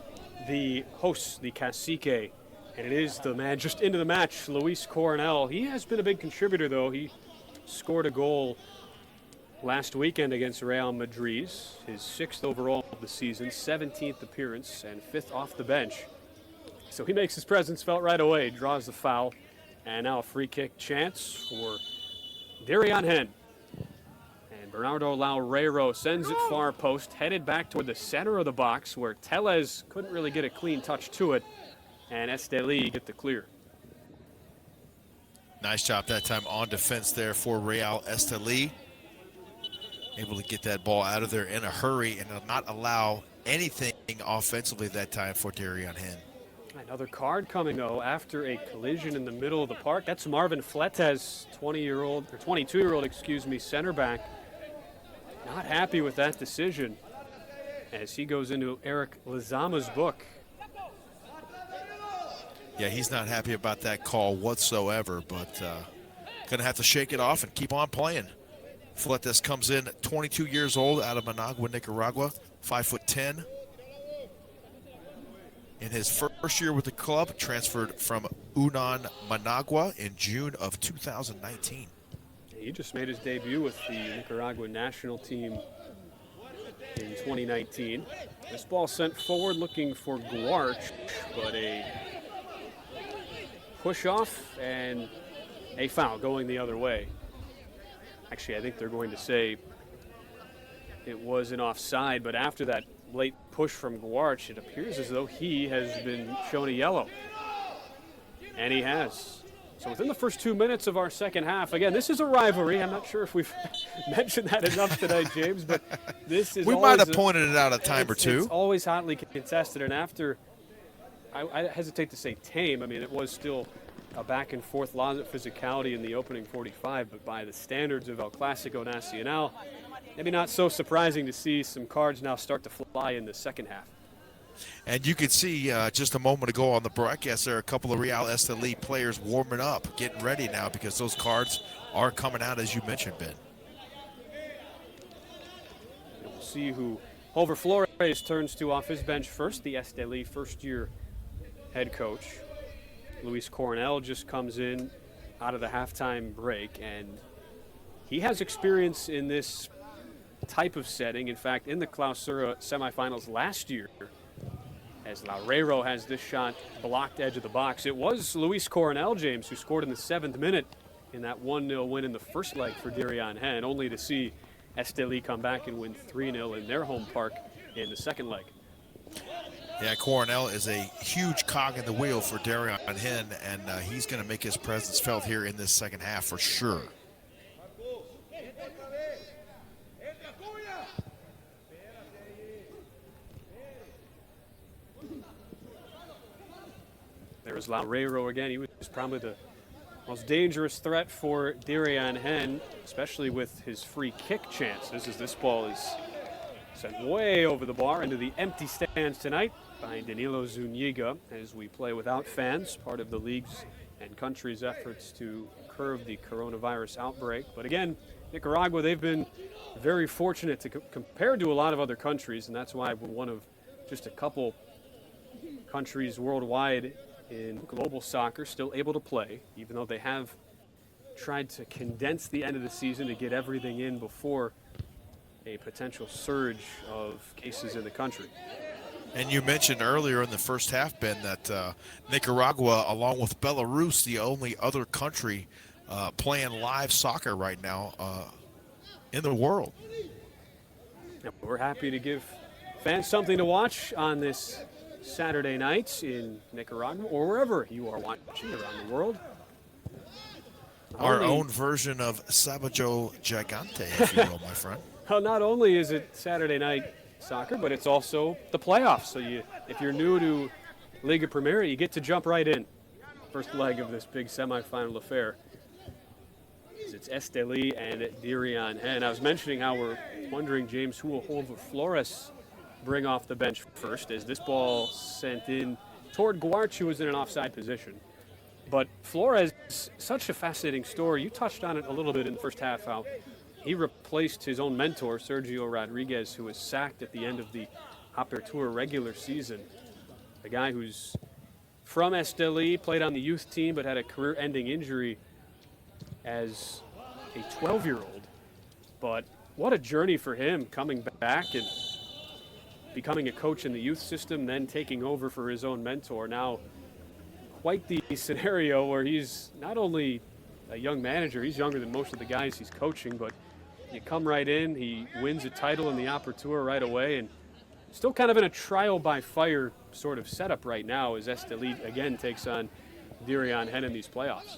the hosts, the Cacique, and it is the man just into the match, Luis Coronel. He has been a big contributor, though. He scored a goal last weekend against Real Madrid, his 6th overall of the season, 17th appearance, and 5th off the bench. So he makes his presence felt right away, draws the foul, and now a free kick chance for Diriangén. Bernardo Laureiro sends it far post, headed back toward the center of the box where Tellez couldn't really get a clean touch to it, and Estelí get the clear. Nice job that time on defense there for Real Estelí. Able to get that ball out of there in a hurry and not allow anything offensively that time for Diriangén. Another card coming, though, after a collision in the middle of the park. That's Marvin Fletes, 22-year-old, center back. Not happy with that decision as he goes into Eric Lizama's book. Yeah, he's not happy about that call whatsoever, but going to have to shake it off and keep on playing. Fletes comes in 22 years old out of Managua, Nicaragua, 5'10". In his first year with the club, transferred from Unan Managua in June of 2019. He just made his debut with the Nicaraguan national team in 2019. This ball sent forward looking for Guarch, but a push off and a foul going the other way. Actually, I think they're going to say it was an offside, but after that late push from Guarch, it appears as though he has been shown a yellow. And he has. So within the first 2 minutes of our second half, again, this is a rivalry. I'm not sure if we've mentioned that enough tonight, James, but this is we might have pointed it out a time or two. It's always hotly contested, and after, I hesitate to say tame, I mean, it was still a back and forth, lot of physicality in the opening 45, but by the standards of El Clásico Nacional, maybe not so surprising to see some cards now start to fly in the second half. And you could see just a moment ago on the broadcast there, a couple of Real Estelí players warming up, getting ready now because those cards are coming out, as you mentioned, Ben. We'll see who Holver Flores turns to off his bench first, the Estelí first-year head coach. Luis Coronel just comes in out of the halftime break, and he has experience in this type of setting. In fact, in the Clausura semifinals last year, as Loureiro has this shot blocked edge of the box, it was Luis Coronel, James, who scored in the 7th minute in that 1-0 win in the first leg for Diriangén, only to see Estelí come back and win 3-0 in their home park in the second leg. Yeah, Coronel is a huge cog in the wheel for Diriangén, and he's going to make his presence felt here in this second half for sure. There's Loureiro again. He was probably the most dangerous threat for Diriangén, especially with his free kick chances, as this ball is sent way over the bar into the empty stands tonight by Danilo Zuniga as we play without fans, part of the league's and country's efforts to curb the coronavirus outbreak. But again, Nicaragua, they've been very fortunate to compared to a lot of other countries, and that's why we're one of just a couple countries worldwide in global soccer still able to play, even though they have tried to condense the end of the season to get everything in before a potential surge of cases in the country. And you mentioned earlier in the first half, Ben, that Nicaragua, along with Belarus, the only other country playing live soccer right now in the world. We're happy to give fans something to watch on this Saturday night in Nicaragua or wherever you are watching around the world. Our own version of Sabajo Gigante, if you will, my friend. Well, not only is it Saturday night soccer, but it's also the playoffs. So if you're new to Liga Primera, you get to jump right in. First leg of this big semifinal affair. It's Estelí and Diriangén. I was mentioning how we're wondering, James, who will Holver Flores bring off the bench first, as this ball sent in toward Guarch, who was in an offside position. But Flores, such a fascinating story. You touched on it a little bit in the first half, how he replaced his own mentor, Sergio Rodriguez, who was sacked at the end of the Apertura regular season. A guy who's from Estelí, played on the youth team, but had a career-ending injury as a 12-year-old. But what a journey for him, coming back and becoming a coach in the youth system, then taking over for his own mentor. Now, quite the scenario where he's not only a young manager, he's younger than most of the guys he's coaching, but you come right in, he wins a title in the Apertura right away, and still kind of in a trial by fire sort of setup right now as Estelí again takes on Diriangén in these playoffs.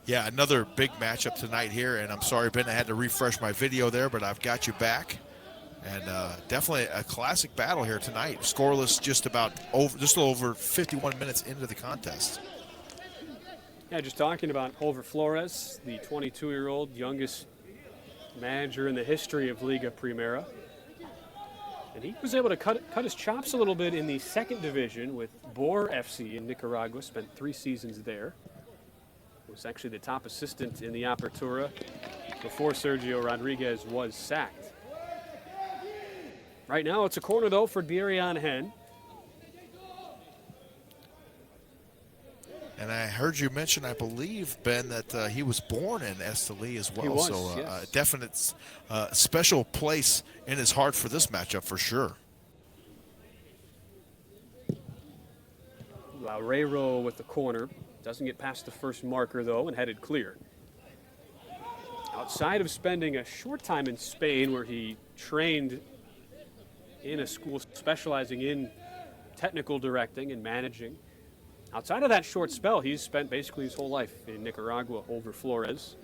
Yeah, another big matchup tonight here, and I'm sorry, Ben, I had to refresh my video there, but I've got you back. And definitely a classic battle here tonight. Scoreless, just a little over 51 minutes into the contest. Yeah, just talking about Holver Flores, the 22-year-old youngest manager in the history of Liga Primera. And he was able to cut his chops a little bit in the second division with Bor FC in Nicaragua, spent 3 seasons there. Was actually the top assistant in the Apertura before Sergio Rodriguez was sacked. Right now, it's a corner, though, for Diriangén. And I heard you mention, I believe, Ben, that he was born in Estelí as well. He was, so yes. A definite special place in his heart for this matchup for sure. Loureiro with the corner. Doesn't get past the first marker, though, and headed clear. Outside of spending a short time in Spain, where he trained in a school specializing in technical directing and managing. Outside of that short spell, he's spent basically his whole life in Nicaragua, Holver Flores.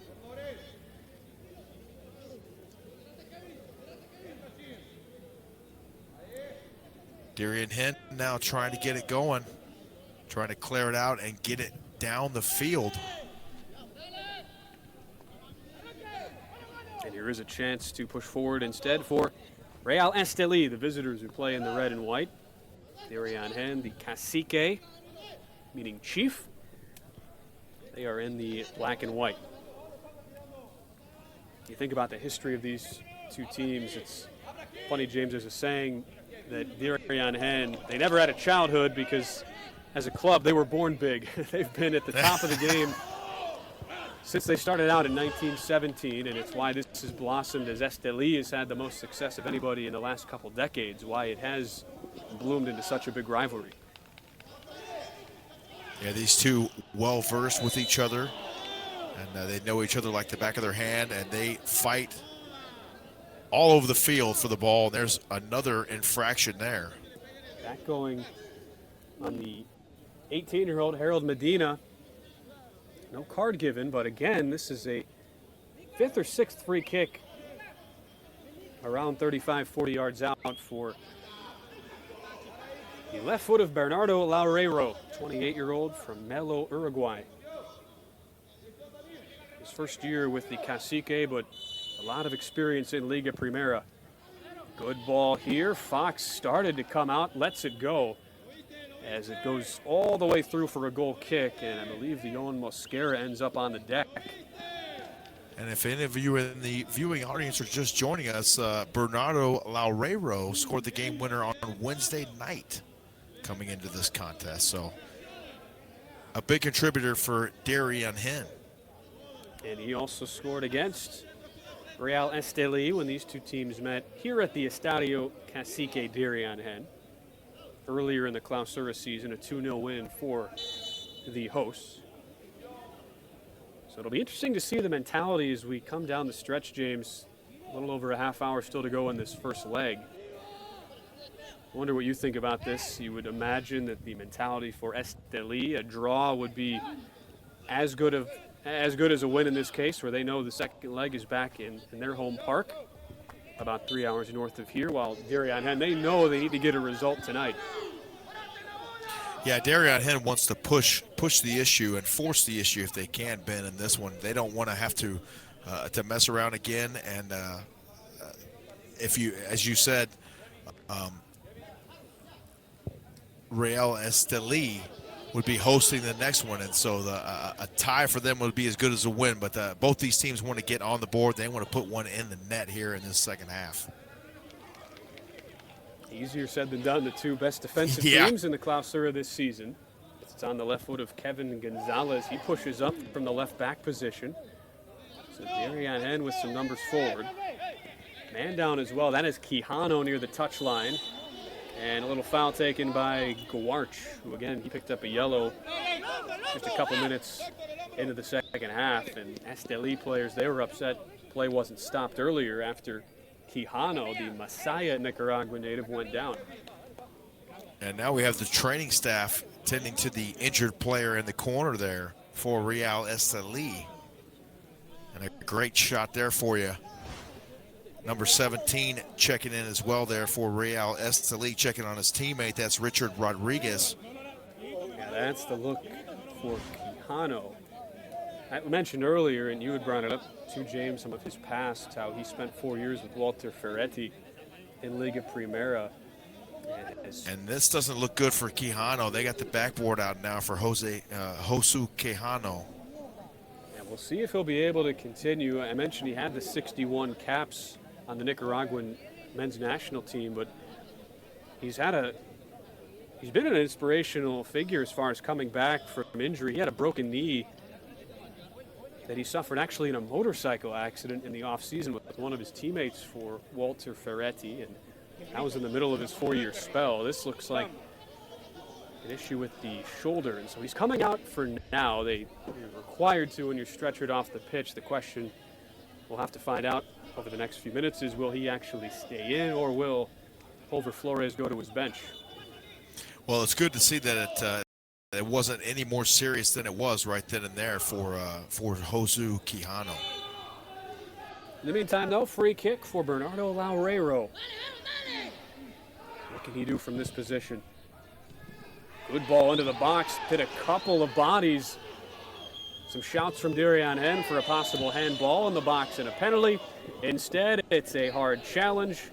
Diriangén now trying to get it going, trying to clear it out and get it down the field. And here is a chance to push forward instead for Real Estelí, the visitors who play in the red and white. Diriangén, the cacique, meaning chief. They are in the black and white. You think about the history of these two teams, it's funny, James, there's a saying that Diriangén, they never had a childhood because as a club they were born big. They've been at the top of the game since they started out in 1917, and it's why this has blossomed as Estelí has had the most success of anybody in the last couple decades, why it has bloomed into such a big rivalry. Yeah, these two well-versed with each other, and they know each other like the back of their hand, and they fight all over the field for the ball. There's another infraction there. Back going on the 18-year-old Harold Medina. No card given, but again, this is a 5th or 6th free kick around 35, 40 yards out for the left foot of Bernardo Laureiro, 28-year-old from Melo, Uruguay. His first year with the Cacique, but a lot of experience in Liga Primera. Good ball here. Fox started to come out, lets it go as it goes all the way through for a goal kick, and I believe the Yon Mosquera ends up on the deck. And if any of you in the viewing audience are just joining us, Bernardo Laureiro scored the game winner on Wednesday night coming into this contest. So a big contributor for Diriangén. And he also scored against Real Estelí when these two teams met here at the Estadio Cacique Diriangén. Earlier in the Clausura season, a 2-0 win for the hosts. So it'll be interesting to see the mentality as we come down the stretch, James. A little over a half hour still to go in this first leg. I wonder what you think about this. You would imagine that the mentality for Estelí, a draw would be as good as a win in this case, where they know the second leg is back in their home park, about 3 hours north of here, while Diriangén, they know they need to get a result tonight. Yeah, Diriangén wants to push the issue and force the issue if they can, Ben, in this one. They don't want to have to mess around again. And if you, as you said, Real Estelí would be hosting the next one, and so a tie for them would be as good as a win. But both these teams want to get on the board. They want to put one in the net here in this second half. Easier said than done. The two best defensive teams in the Clausura this season. It's on the left foot of Kevin Gonzalez. He pushes up from the left back position. So Diriangén with some numbers forward. Man down as well. That is Quijano near the touchline. And a little foul taken by Guarch, who again, he picked up a yellow just a couple minutes into the second half. And Estelí players, they were upset play wasn't stopped earlier after Quijano, the Masaya Nicaraguan native, went down. And now we have the training staff tending to the injured player in the corner there for Real Estelí. And a great shot there for you. Number 17 checking in as well there for Real Estelí, checking on his teammate. That's Richard Rodriguez. Yeah, that's the look for Quijano. I mentioned earlier, and you had brought it up to James, some of his past, how he spent 4 years with Walter Ferretti in Liga Primera. And this doesn't look good for Quijano. They got the backboard out now for Josu Quijano. And we'll see if he'll be able to continue. I mentioned he had the 61 caps on the Nicaraguan men's national team, but he's been an inspirational figure as far as coming back from injury. He had a broken knee that he suffered actually in a motorcycle accident in the offseason with one of his teammates for Walter Ferretti, and that was in the middle of his 4-year spell. This looks like an issue with the shoulder, and so he's coming out for now. You're required to when you're stretchered off the pitch. The question we'll have to find out over the next few minutes is, will he actually stay in, or will Pulver Flores go to his bench? Well, it's good to see that it wasn't any more serious than it was right then and there for Josu Quijano. In the meantime, though, free kick for Bernardo Laureiro. What can he do from this position? Good ball into the box, hit a couple of bodies. Some shouts from Diriangén for a possible handball in the box and a penalty. Instead, it's a hard challenge.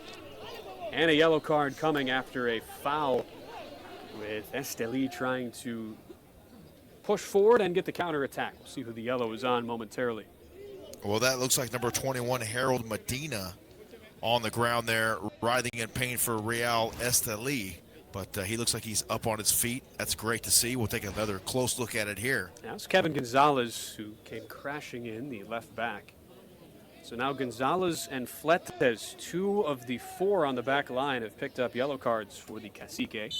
And a yellow card coming after a foul with Estelí trying to push forward and get the counter attack. We'll see who the yellow is on momentarily. Well, that looks like number 21, Harold Medina, on the ground there, writhing in pain for Real Estelí. But he looks like he's up on his feet. That's great to see. We'll take another close look at it here. Now it's Kevin Gonzalez who came crashing in, the left back. So now Gonzalez and Fletes, 2 of the 4 on the back line, have picked up yellow cards for the Cacique.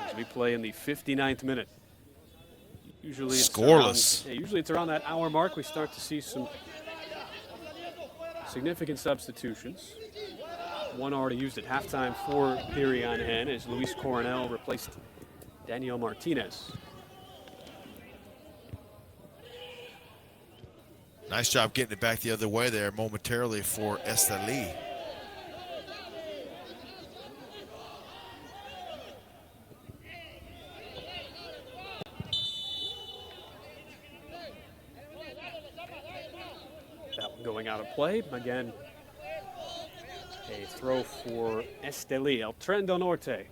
As we play in the 59th minute. Usually it's scoreless. Usually it's around that hour mark we start to see some significant substitutions. One already used at halftime for Diriangén as Luis Coronel replaced Daniel Martinez. Nice job getting it back the other way there momentarily for Estelí. That one going out of play. Again, a throw for Estelí, El Tren del Norte.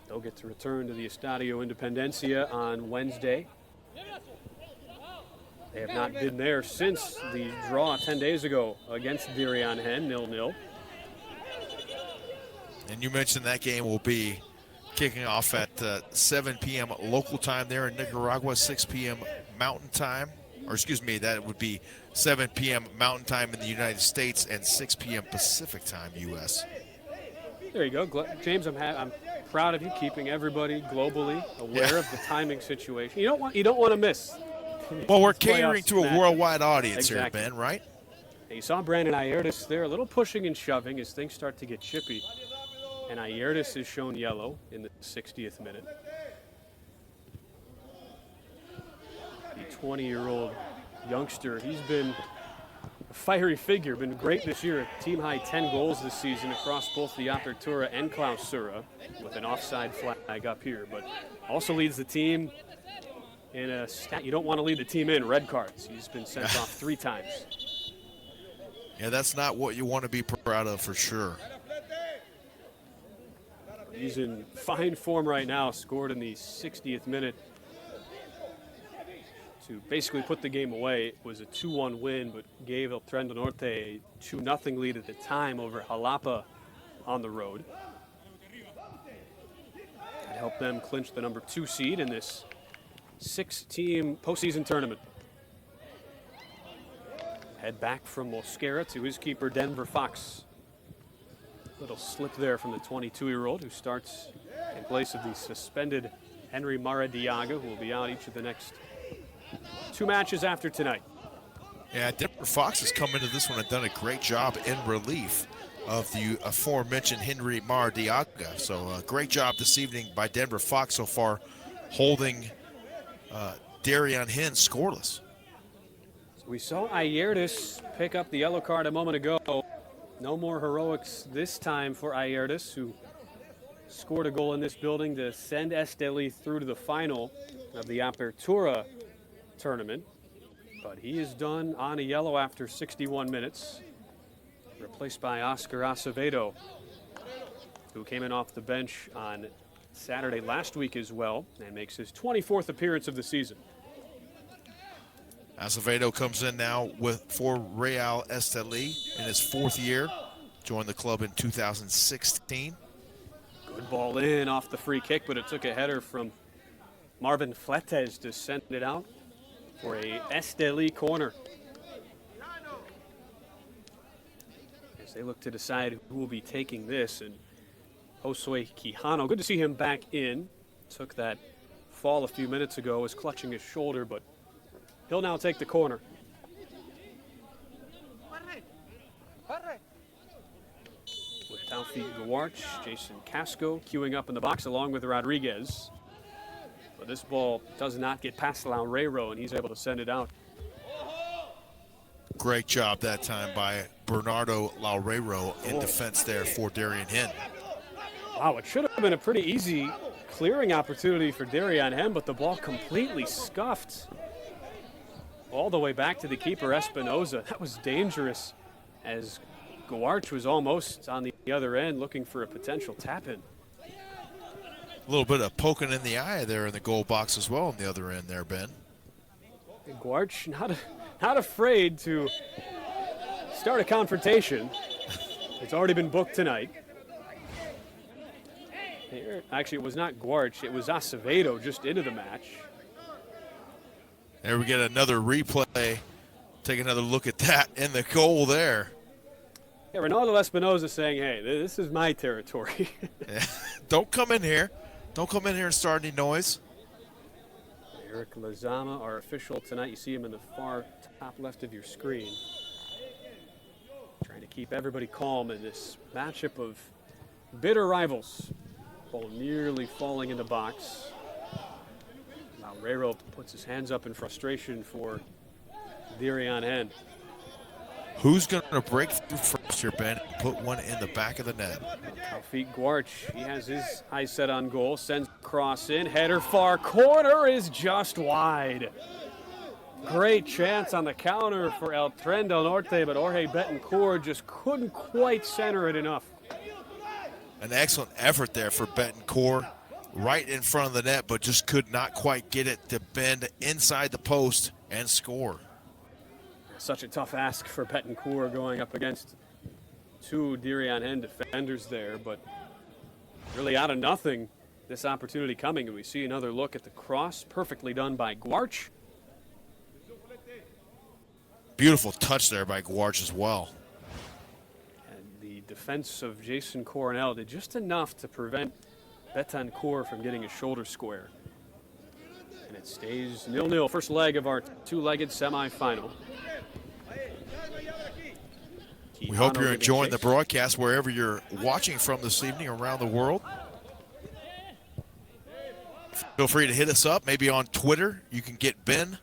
They'll get to return to the Estadio Independencia on Wednesday. They have not been there since the draw 10 days ago against Diriangén, 0-0. And you mentioned that game will be kicking off at 7 p.m. local time there in Nicaragua, 6 p.m. Mountain Time. Or excuse me, that would be 7 p.m. Mountain Time in the United States and 6 p.m. Pacific Time, U.S. There you go. James, I'm proud of you keeping everybody globally aware of the timing situation. You don't want to miss. Well, we're catering to a worldwide audience here, Ben, right? And you saw Brandon Ayertis there, a little pushing and shoving as things start to get chippy. And Ayertis is shown yellow in the 60th minute. The 20-year-old youngster, he's been a fiery figure, been great this year. Team high 10 goals this season across both the Apertura and Clausura, with an offside flag up here, but also leads the team in a stat you don't want to lead the team in, red cards. He's been sent off 3 times. Yeah, that's not what you want to be proud of for sure. He's in fine form right now, scored in the 60th minute to basically put the game away. It was a 2-1 win, but gave El Tren del Norte a 2-0 lead at the time over Jalapa on the road. It helped them clinch the number 2 seed in this 6-team postseason tournament. Head back from Mosquera to his keeper, Denver Fox. Little slip there from the 22-year-old who starts in place of the suspended Henry Maradiaga, who will be out each of the next 2 matches after tonight. Yeah, Denver Fox has come into this one and done a great job in relief of the aforementioned Henry Maradiaga. So great job this evening by Denver Fox so far, holding Diriangén scoreless. So we saw Ayertis pick up the yellow card a moment ago. No more heroics this time for Ayertis, who scored a goal in this building to send Estelí through to the final of the Apertura tournament. But he is done on a yellow after 61 minutes, replaced by Oscar Acevedo, who came in off the bench on Saturday last week as well and makes his 24th appearance of the season. Acevedo comes in now for Real Estelí in his 4th year. Joined the club in 2016. Good ball in off the free kick, but it took a header from Marvin Fletes to send it out for a Estelí corner. As they look to decide who will be taking this, and Josue Quijano, good to see him back in. Took that fall a few minutes ago, was clutching his shoulder, but he'll now take the corner. With Taufik Gawarch, Jason Casco queuing up in the box along with Rodriguez. But this ball does not get past Laureiro, and he's able to send it out. Great job that time by Bernardo Laureiro in defense there for Diriangén. Wow, it should have been a pretty easy clearing opportunity for Diriangén, but the ball completely scuffed all the way back to the keeper, Espinoza. That was dangerous, as Guarch was almost on the other end looking for a potential tap-in. A little bit of poking in the eye there in the goal box as well on the other end there, Ben. And Guarch not afraid to start a confrontation. It's already been booked tonight. Actually, it was not Guarch, it was Acevedo just into the match. There we get another replay. Take another look at that in the goal there. Yeah, Ronaldo Espinoza saying, hey, this is my territory. Yeah. Don't come in here. Don't come in here and start any noise. Eric Lezama, our official tonight. You see him in the far top left of your screen. Trying to keep everybody calm in this matchup of bitter rivals. Ball nearly falling in the box. Laurero puts his hands up in frustration for Diriangén. Who's going to break through first here, Ben, and put one in the back of the net? Taufik Guarch, he has his eyes set on goal, sends cross in, header far corner is just wide. Great chance on the counter for El Tren del Norte, but Jorge Betancourt just couldn't quite center it enough. An excellent effort there for Betancourt, right in front of the net, but just could not quite get it to bend inside the post and score. Such a tough ask for Betancourt going up against two Diriangén defenders there, but really out of nothing, this opportunity coming, and we see another look at the cross, perfectly done by Guarch. Beautiful touch there by Guarch as well. And the defense of Jason Coronel did just enough to prevent Betancourt from getting his shoulder square. And it stays 0-0, first leg of our two-legged semifinal. We hope you're enjoying the broadcast wherever you're watching from this evening around the world. Feel free to hit us up, maybe on Twitter. You can get Ben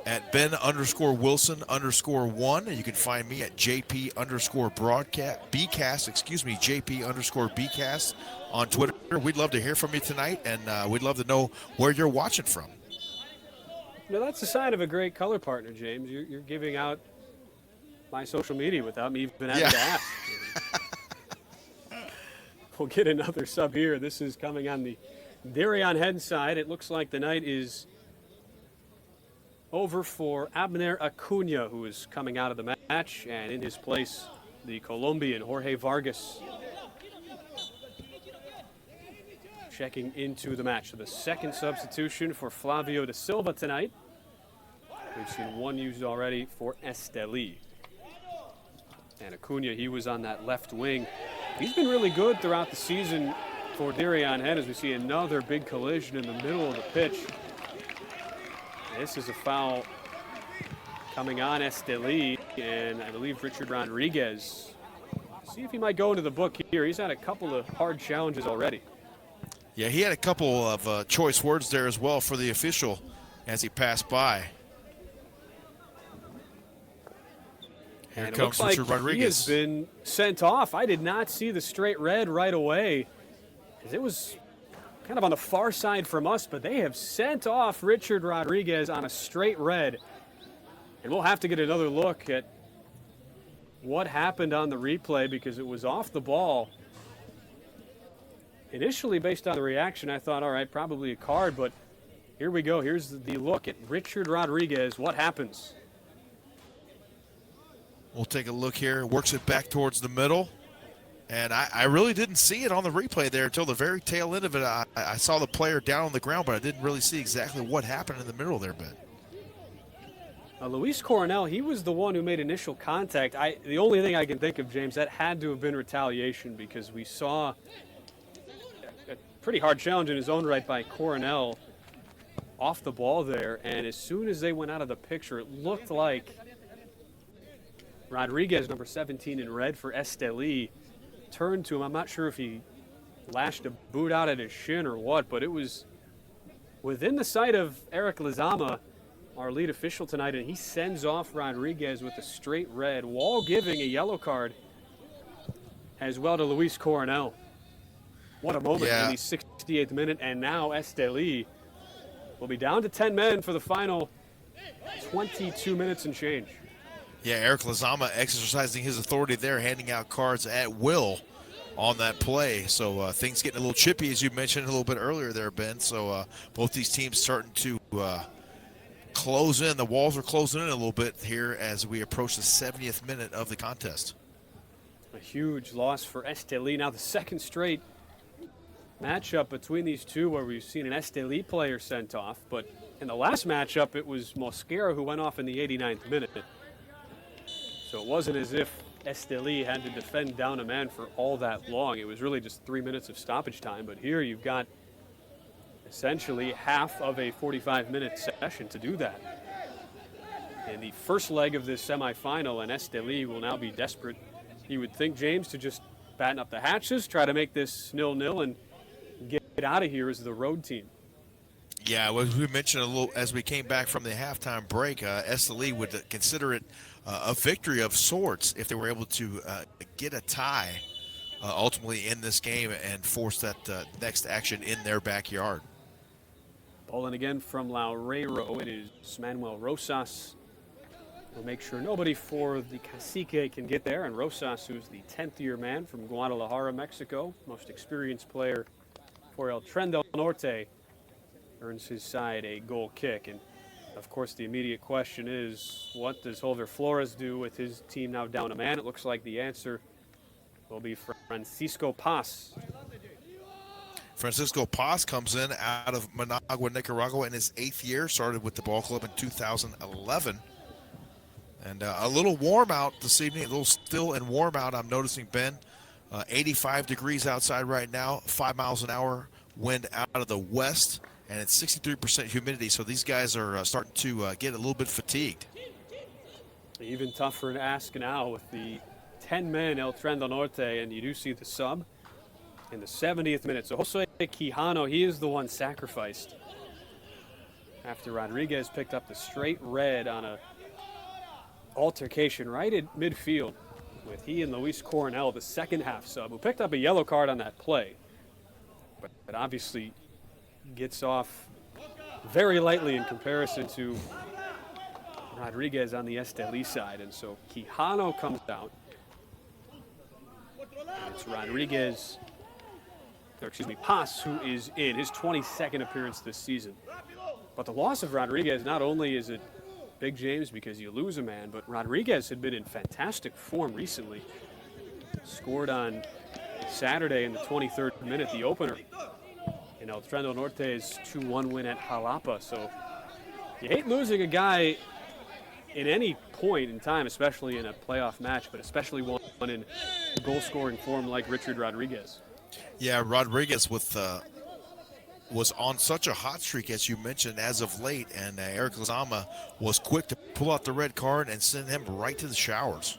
at Ben_Wilson_1, and you can find me at JP_BCast on Twitter. We'd love to hear from you tonight, and we'd love to know where you're watching from. Now, that's a sign of a great color partner, James. You're giving out my social media without me even having to ask. We'll get another sub here. This is coming on the Diriangén side. It looks like the night is over for Abner Acuna, who is coming out of the match, and in his place, the Colombian Jorge Vargas checking into the match. So the second substitution for Flavio da Silva tonight. We've seen one used already for Estelí. And Acuna, he was on that left wing. He's been really good throughout the season for Diriangén, as we see another big collision in the middle of the pitch. This is a foul coming on Estelí, and I believe Richard Rodriguez. See if he might go into the book here. He's had a couple of hard challenges already. Yeah, he had a couple of choice words there as well for the official as he passed by. Here And comes it looks Richard like Rodriguez. He has been sent off. I did not see the straight red right away, as it was kind of on the far side from us, but they have sent off Richard Rodriguez on a straight red. And we'll have to get another look at what happened on the replay, because it was off the ball. Initially, based on the reaction, I thought, all right, probably a card, but here we go. Here's the look at Richard Rodriguez. What happens? We'll take a look here. Works it back towards the middle. And I really didn't see it on the replay there until the very tail end of it. I saw the player down on the ground, but I didn't really see exactly what happened in the middle there, Ben. Luis Coronel, he was the one who made initial contact. The only thing I can think of, James, that had to have been retaliation, because we saw a pretty hard challenge in his own right by Coronel off the ball there. And as soon as they went out of the picture, it looked like Rodriguez, number 17 in red for Estelí, turned to him. I'm not sure if he lashed a boot out at his shin or what, but it was within the sight of Eric Lezama, our lead official tonight, and he sends off Rodriguez with a straight red, while giving a yellow card as well to Luis Coronel. What a moment in the 68th minute, and now Estelí will be down to 10 men for the final 22 minutes and change. Yeah, Eric Lazama exercising his authority there, handing out cards at will on that play. So things getting a little chippy, as you mentioned a little bit earlier there, Ben. So both these teams starting to close in. The walls are closing in a little bit here as we approach the 70th minute of the contest. A huge loss for Estelí. Now the second straight matchup between these two where we've seen an Estelí player sent off. But in the last matchup, it was Mosquera who went off in the 89th minute. So it wasn't as if Estelí had to defend down a man for all that long. It was really just 3 minutes of stoppage time. But here you've got essentially half of a 45-minute session to do that. In the first leg of this semifinal, and Estelí will now be desperate, you would think, James, to just batten up the hatches, try to make this 0-0 and get out of here as the road team. Yeah, well, we mentioned a little as we came back from the halftime break, Estelí would consider it a victory of sorts if they were able to get a tie ultimately in this game and force that next action in their backyard. Ball in again from Laureiro. It is Manuel Rosas. We'll make sure nobody for the Cacique can get there. And Rosas, who's the 10th-year man from Guadalajara, Mexico, most experienced player for El Tren del Norte, earns his side a goal kick. And, of course, the immediate question is, what does Holger Flores do with his team now down a man? It looks like the answer will be Francisco Paz. Francisco Paz comes in out of Managua, Nicaragua in his 8th year, started with the ball club in 2011. And a little warm out this evening, a little still and warm out, I'm noticing, Ben. 85 degrees outside right now, 5 miles an hour wind out of the west, and it's 63% humidity, so these guys are starting to get a little bit fatigued. Even tougher to ask now with the 10-man El Tren del Norte, and you do see the sub in the 70th minute. So Jose Quijano, he is the one sacrificed after Rodriguez picked up the straight red on a altercation right at midfield with he and Luis Coronel, the second half sub, who picked up a yellow card on that play, but obviously gets off very lightly in comparison to Rodriguez on the Estelí side. And so Quijano comes out. And it's Rodriguez, or excuse me, Paz, who is in his 22nd appearance this season. But the loss of Rodriguez, not only is it big, James, because you lose a man, but Rodriguez had been in fantastic form recently. Scored on Saturday in the 23rd minute, the opener, in El Tren del Norte's 2-1 win at Jalapa. So you hate losing a guy in any point in time, especially in a playoff match, but especially one in goal-scoring form like Richard Rodriguez. Yeah, Rodriguez with was on such a hot streak, as you mentioned, as of late, and Eric Lazama was quick to pull out the red card and send him right to the showers.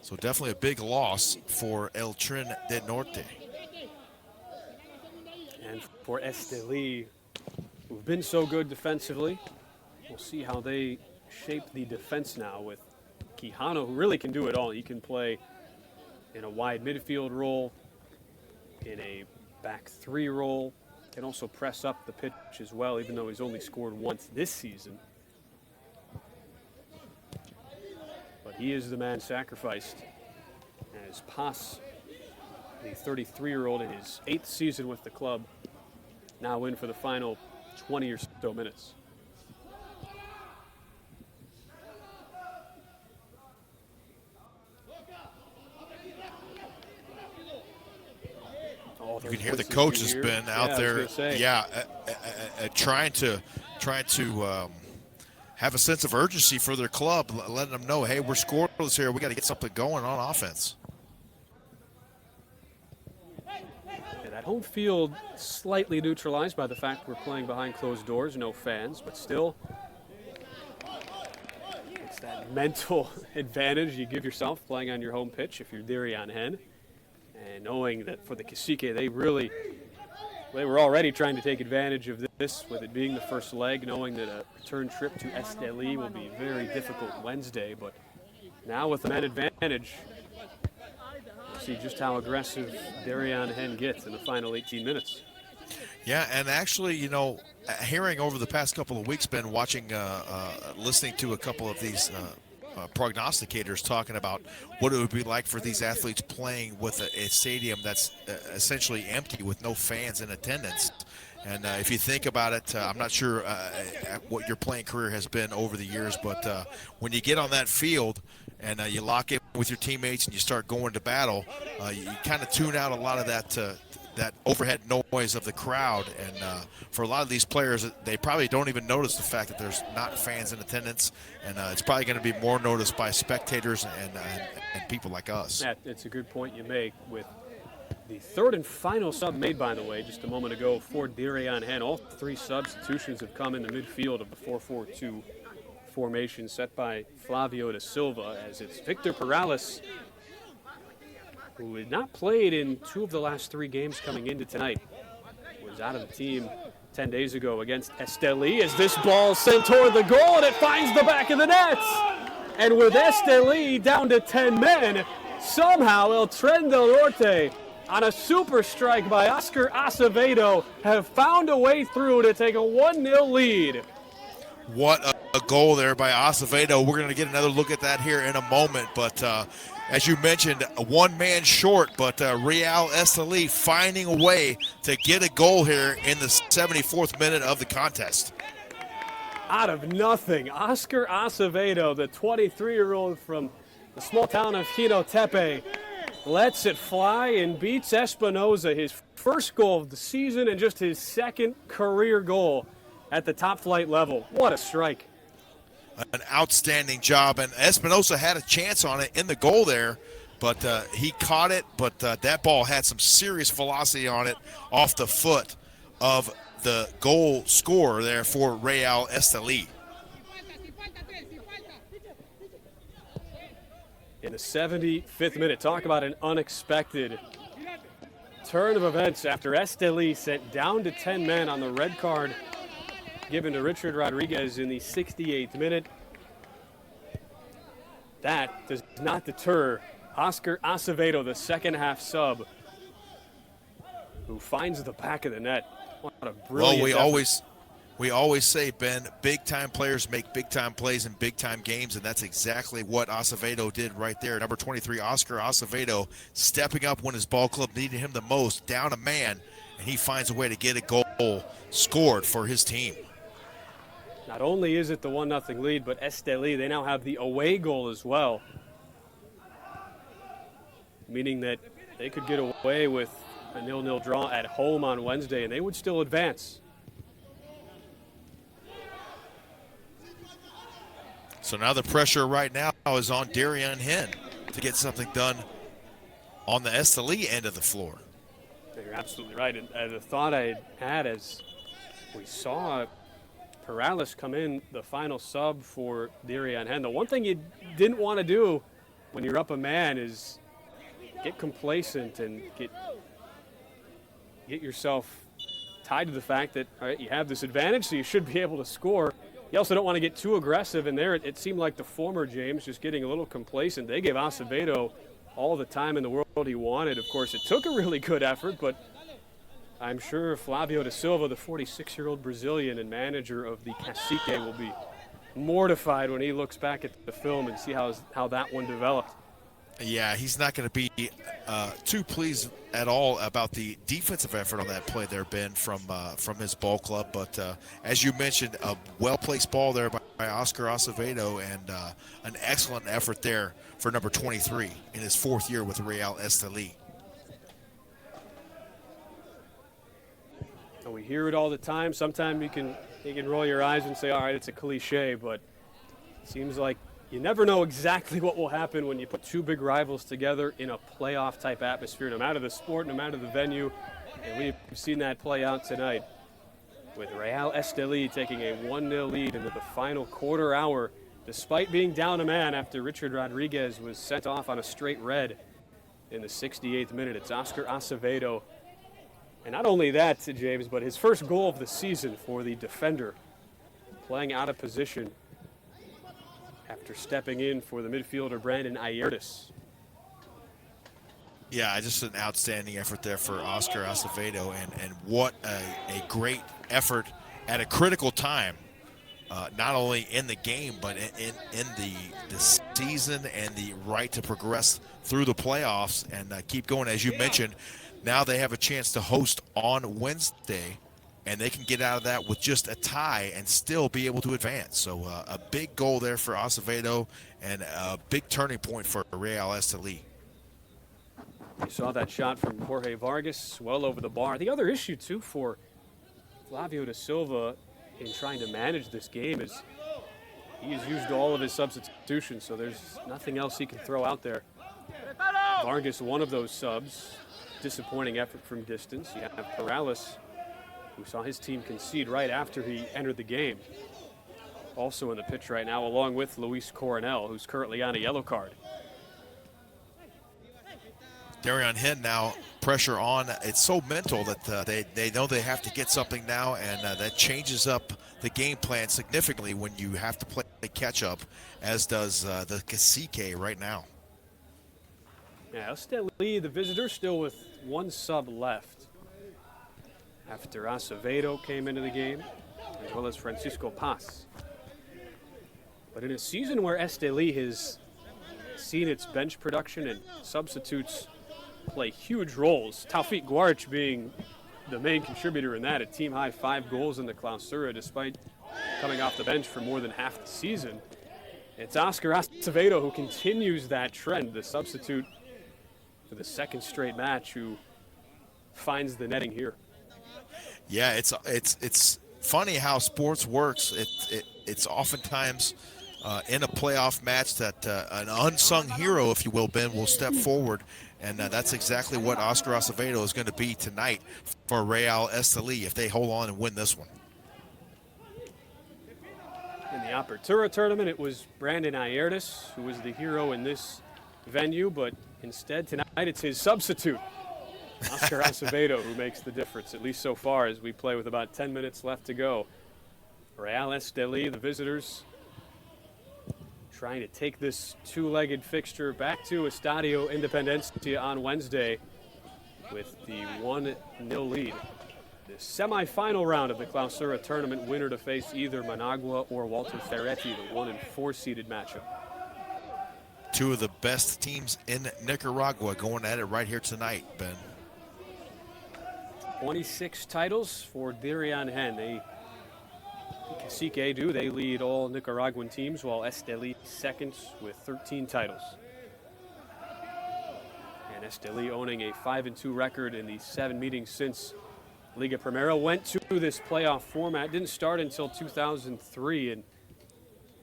So definitely a big loss for El Tren del Norte. And for Estelí, who've been so good defensively, we'll see how they shape the defense now with Quijano, who really can do it all. He can play in a wide midfield role, in a back three role, can also press up the pitch as well, even though he's only scored once this season. But he is the man sacrificed as Paz, the 33-year-old in his 8th season with the club, now in for the final 20 or so minutes. You can hear the coach has been out there, trying to have a sense of urgency for their club, letting them know, hey, we're scoreless here. We got to get something going on offense. And that home field slightly neutralized by the fact we're playing behind closed doors, no fans, but still, it's that mental advantage you give yourself playing on your home pitch if you're Diriangén. And knowing that for the Cacique, they were already trying to take advantage of this with it being the first leg, knowing that a return trip to Estelí will be very difficult Wednesday. But now with the man advantage, we'll see just how aggressive Diriangén gets in the final 18 minutes. Yeah, and actually, you know, hearing over the past couple of weeks, been watching, listening to a couple of these prognosticators talking about what it would be like for these athletes playing with a stadium that's essentially empty with no fans in attendance. And if you think about it, I'm not sure what your playing career has been over the years, but when you get on that field and you lock in with your teammates and you start going to battle, you kind of tune out a lot of that overhead noise of the crowd. And for a lot of these players, they probably don't even notice the fact that there's not fans in attendance, and it's probably going to be more noticed by spectators and people like us. Yeah, it's a good point you make with the third and final sub made, by the way, just a moment ago for Diriangén. All three substitutions have come in the midfield of the 4-4-2 formation set by Flavio da Silva, as it's Victor Perales, who had not played in 2 of the last 3 games coming into tonight, was out of the team 10 days ago against Estelí, as this ball sent toward the goal and it finds the back of the net. And with Estelí down to 10 men, somehow El Tren del Norte, on a super strike by Oscar Acevedo, have found a way through to take a 1-0 lead. What a goal there by Acevedo. We're going to get another look at that here in a moment. But as you mentioned, one man short, but Real Estelí finding a way to get a goal here in the 74th minute of the contest. Out of nothing, Oscar Acevedo, the 23-year-old from the small town of Jinotepe, lets it fly and beats Espinoza, his first goal of the season and just his second career goal at the top flight level. What a strike. An outstanding job, and Espinoza had a chance on it in the goal there, but he caught it, but that ball had some serious velocity on it off the foot of the goal scorer there for Real Estelí. In the 75th minute, talk about an unexpected turn of events after Estelí sent down to 10 men on the red card given to Richard Rodriguez in the 68th minute. That does not deter Oscar Acevedo, the second half sub, who finds the back of the net. What a brilliant effort. We always say, Ben, big-time players make big-time plays in big-time games, and that's exactly what Acevedo did right there. Number 23, Oscar Acevedo, stepping up when his ball club needed him the most, down a man, and he finds a way to get a goal scored for his team. Not only is it the 1-0 lead, but Estelí, they now have the away goal as well, meaning that they could get away with a 0-0 draw at home on Wednesday, and they would still advance. So now the pressure right now is on Diriangén to get something done on the Estelí end of the floor. You're absolutely right. And the thought I had as we saw Perales come in, the final sub for Diriangén, the one thing you didn't want to do when you're up a man is get complacent and get yourself tied to the fact that, all right, you have this advantage, so you should be able to score. You also don't want to get too aggressive in there. It seemed like the former James just getting a little complacent. They gave Acevedo all the time in the world he wanted. Of course, it took a really good effort, but I'm sure Flavio da Silva, the 46-year-old Brazilian and manager of the Cacique, will be mortified when he looks back at the film and see how that one developed. Yeah, he's not going to be too pleased at all about the defensive effort on that play there, Ben, from his ball club. But as you mentioned, a well-placed ball there by Oscar Acevedo, and an excellent effort there for number 23 in his 4th year with Real Estelí. And we hear it all the time. Sometimes you can roll your eyes and say, all right, it's a cliche, but it seems like you never know exactly what will happen when you put two big rivals together in a playoff-type atmosphere, no matter the sport, no matter the venue. And we've seen that play out tonight with Real Estelí taking a 1-0 lead into the final quarter hour, despite being down a man after Richard Rodriguez was sent off on a straight red in the 68th minute. It's Oscar Acevedo. And not only that, James, but his first goal of the season for the defender, playing out of position after stepping in for the midfielder Brandon Ayertis. Yeah, just an outstanding effort there for Oscar Acevedo, and what a great effort at a critical time, not only in the game, but in the season and the right to progress through the playoffs and keep going. As you mentioned, now they have a chance to host on Wednesday, and they can get out of that with just a tie and still be able to advance. So a big goal there for Acevedo and a big turning point for Real Estelí. You saw that shot from Jorge Vargas well over the bar. The other issue, too, for Flavio da Silva in trying to manage this game is he has used all of his substitutions, so there's nothing else he can throw out there. Vargas, one of those subs. Disappointing effort from distance. You have Perales, who saw his team concede right after he entered the game. Also in the pitch right now, along with Luis Coronel, who's currently on a yellow card. Diriangén now, pressure on. It's so mental that they know they have to get something now, and that changes up the game plan significantly when you have to play catch-up, as does the Cacique right now. Yeah, Estelí, the visitors, still with one sub left after Acevedo came into the game, as well as Francisco Paz. But in a season where Estelí has seen its bench production and substitutes play huge roles, Taufik Guarch being the main contributor in that, a team-high 5 goals in the Clausura, despite coming off the bench for more than half the season. It's Oscar Acevedo who continues that trend, the substitute for the second straight match, who finds the netting here. Yeah, it's funny how sports works. It's oftentimes in a playoff match that an unsung hero, if you will, Ben, will step forward, and that's exactly what Oscar Acevedo is going to be tonight for Real Estelí if they hold on and win this one. In the Apertura tournament, it was Brandon Ayerdes who was the hero in this venue, but instead tonight it's his substitute, Oscar Acevedo, who makes the difference, at least so far, as we play with about 10 minutes left to go. Real Estelí, the visitors, trying to take this two-legged fixture back to Estadio Independencia on Wednesday with the 1-0 lead. The semifinal round of the Clausura tournament, winner to face either Managua or Walter Ferretti, the 1 and 4 seeded matchup. Two of the best teams in Nicaragua going at it right here tonight, Ben. 26 titles for Diriangén. Cacique do. They lead all Nicaraguan teams, while Estelí second with 13 titles. And Estelí owning a 5-2 record in the 7 meetings since Liga Primera went to this playoff format. Didn't start until 2003, and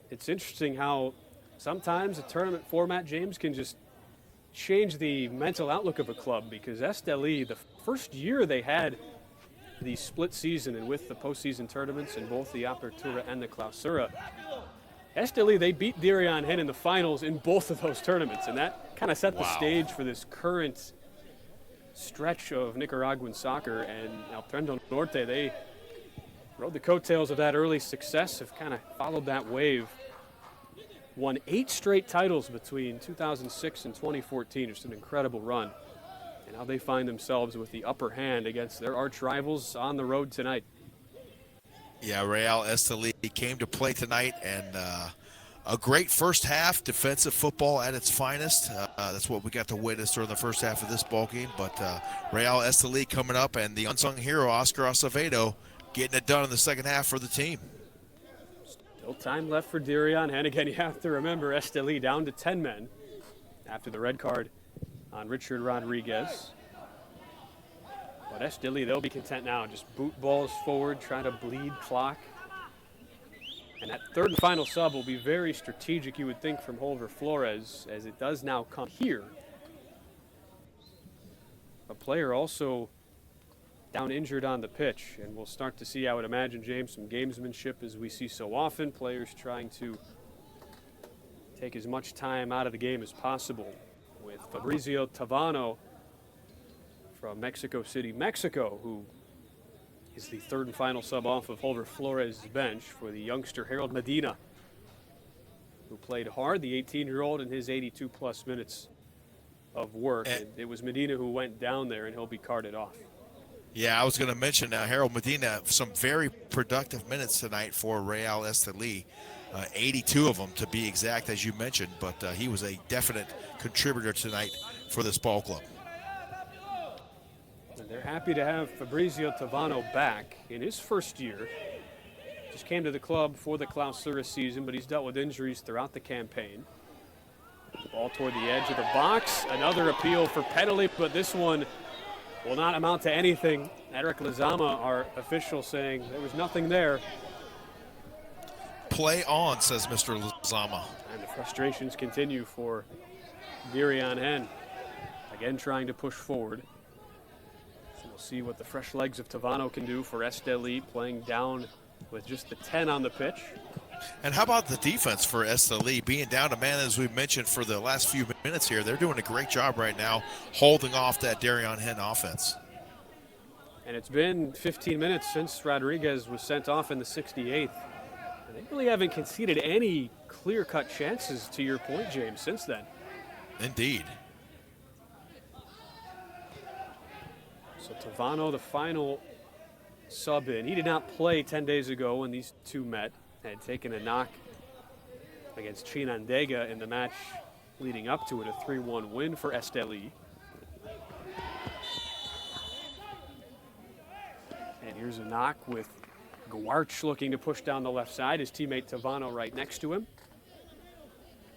it's interesting how sometimes a tournament format, James, can just change the mental outlook of a club, because Estelí, the first year they had the split season and with the postseason tournaments in both the Apertura and the Clausura, Estelí, they beat Diriangén in the finals in both of those tournaments, and that kind of set the stage for this current stretch of Nicaraguan soccer. And El Prendo Norte, they rode the coattails of that early success, have kind of followed that wave, won 8 straight titles between 2006 and 2014, just an incredible run. And now they find themselves with the upper hand against their arch rivals on the road tonight. Yeah, Real Estelí came to play tonight, and a great first half, defensive football at its finest. That's what we got to witness during the first half of this ball game. But Real Estelí coming up, and the unsung hero, Oscar Acevedo, getting it done in the second half for the team. Still time left for Diriangén. And again, you have to remember Estelí down to 10 men after the red card on Richard Rodriguez. But Estelí, they'll be content now. Just boot balls forward, try to bleed clock. And that third and final sub will be very strategic, you would think, from Holver Flores, as it does now come here. A player also down injured on the pitch, and we'll start to see, I would imagine, James, some gamesmanship as we see so often, players trying to take as much time out of the game as possible, with Fabrizio Tavano from Mexico City, Mexico, who is the third and final sub off of Holver Flores' bench for the youngster Harold Medina, who played hard, the 18-year-old, in his 82-plus minutes of work. And it was Medina who went down there, and he'll be carted off. Yeah, I was going to mention Harold Medina, some very productive minutes tonight for Real Estelí. 82 of them to be exact, as you mentioned, but he was a definite contributor tonight for this ball club. And they're happy to have Fabrizio Tavano back in his first year. Just came to the club for the Clausura season, but he's dealt with injuries throughout the campaign. Ball toward the edge of the box. Another appeal for penalty, but this one will not amount to anything. Eric Lizama, our official, saying there was nothing there. Play on, says Mr. Lizama. And the frustrations continue for Diriangén. Again, trying to push forward. So we'll see what the fresh legs of Tavano can do for Estelí, playing down with just the 10 on the pitch. And how about the defense for Estelí? Being down a man, as we mentioned, for the last few minutes here, they're doing a great job right now holding off that Diriangén offense. And it's been 15 minutes since Rodriguez was sent off in the 68th. And they really haven't conceded any clear-cut chances, to your point, James, since then. Indeed. So Tavano, the final sub in. He did not play 10 days ago when these two met. Had taken a knock against Chinandega in the match leading up to it, a 3-1 win for Estelí. And here's a knock with Guarch looking to push down the left side. His teammate Tavano right next to him.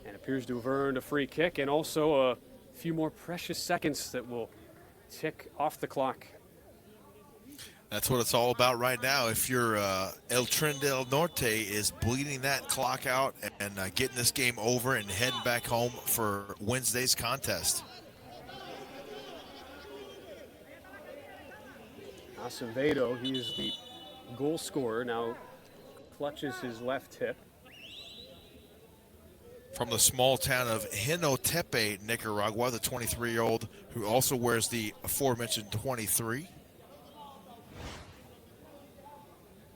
And appears to have earned a free kick and also a few more precious seconds that will tick off the clock. That's what it's all about right now. If you're El Tren del Norte is bleeding that clock out and getting this game over and heading back home for Wednesday's contest. Acevedo, he is the goal scorer, now clutches his left hip. From the small town of Jinotepe, Nicaragua, the 23-year-old who also wears the aforementioned 23.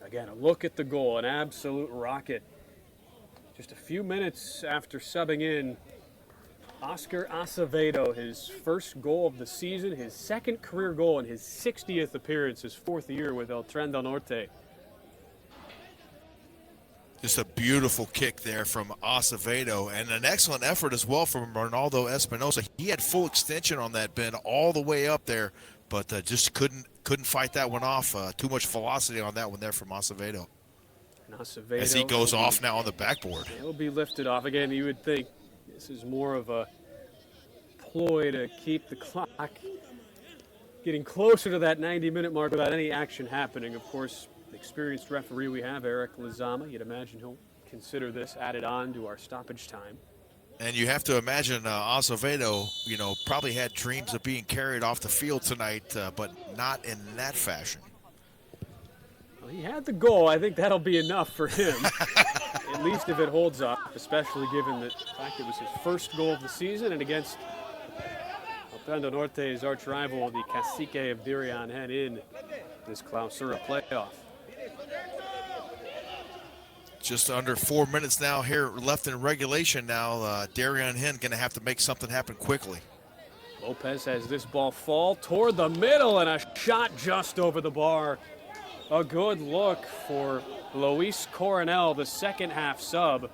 Again, a look at the goal, an absolute rocket. Just a few minutes after subbing in, Oscar Acevedo, his first goal of the season, his second career goal in his 60th appearance, his fourth year with El Tren del Norte. Just a beautiful kick there from Acevedo, and an excellent effort as well from Ronaldo Espinosa. He had full extension on that bend all the way up there, but just couldn't fight that one off. Too much velocity on that one there from Acevedo. And Acevedo, as he goes off now on the backboard. He'll be lifted off. Again, you would think this is more of a ploy to keep the clock getting closer to that 90-minute mark without any action happening. Of course, the experienced referee we have, Eric Lizama, you'd imagine he'll consider this added on to our stoppage time. And you have to imagine Acevedo, probably had dreams of being carried off the field tonight, but not in that fashion. Well, he had the goal. I think that'll be enough for him, at least if it holds up, especially given the fact it was his first goal of the season and against El Tren del Norte's arch rival, the Cacique of Diriangén, in this Clausura playoff. Just under 4 minutes now here left in regulation now. Diriangén going to have to make something happen quickly. Lopez has this ball fall toward the middle and a shot just over the bar. A good look for Luis Coronel, the second half sub.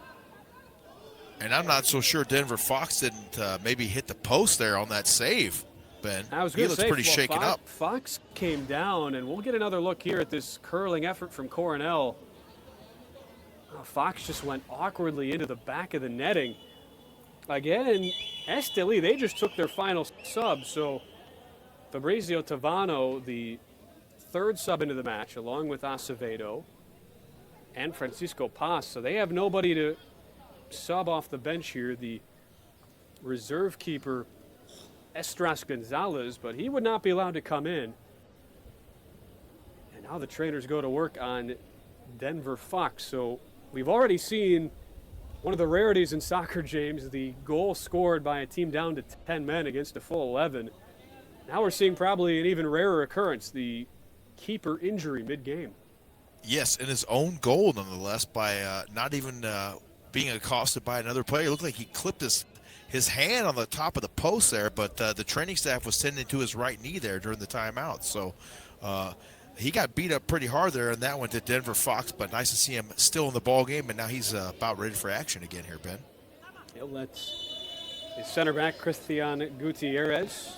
And I'm not so sure Denver Fox didn't maybe hit the post there on that save, Ben. He looks pretty shaken up. Fox came down, and we'll get another look here at this curling effort from Coronel. Fox just went awkwardly into the back of the netting. Again, Estelí, they just took their final sub, so Fabrizio Tavano, the third sub into the match, along with Acevedo and Francisco Paz, so they have nobody to sub off the bench here. The reserve keeper, Estras Gonzalez, but he would not be allowed to come in. And now the trainers go to work on Denver Fox, so we've already seen one of the rarities in soccer, James, the goal scored by a team down to 10 men against a full 11. Now we're seeing probably an even rarer occurrence, the keeper injury mid-game. Yes, and his own goal, nonetheless, by not even being accosted by another player. It looked like he clipped his hand on the top of the post there, but the training staff was tending to his right knee there during the timeout. So he got beat up pretty hard there, and that went to Denver Fox, but nice to see him still in the ball game, and now he's about ready for action again here, Ben. He'll let his center back, Christian Gutierrez,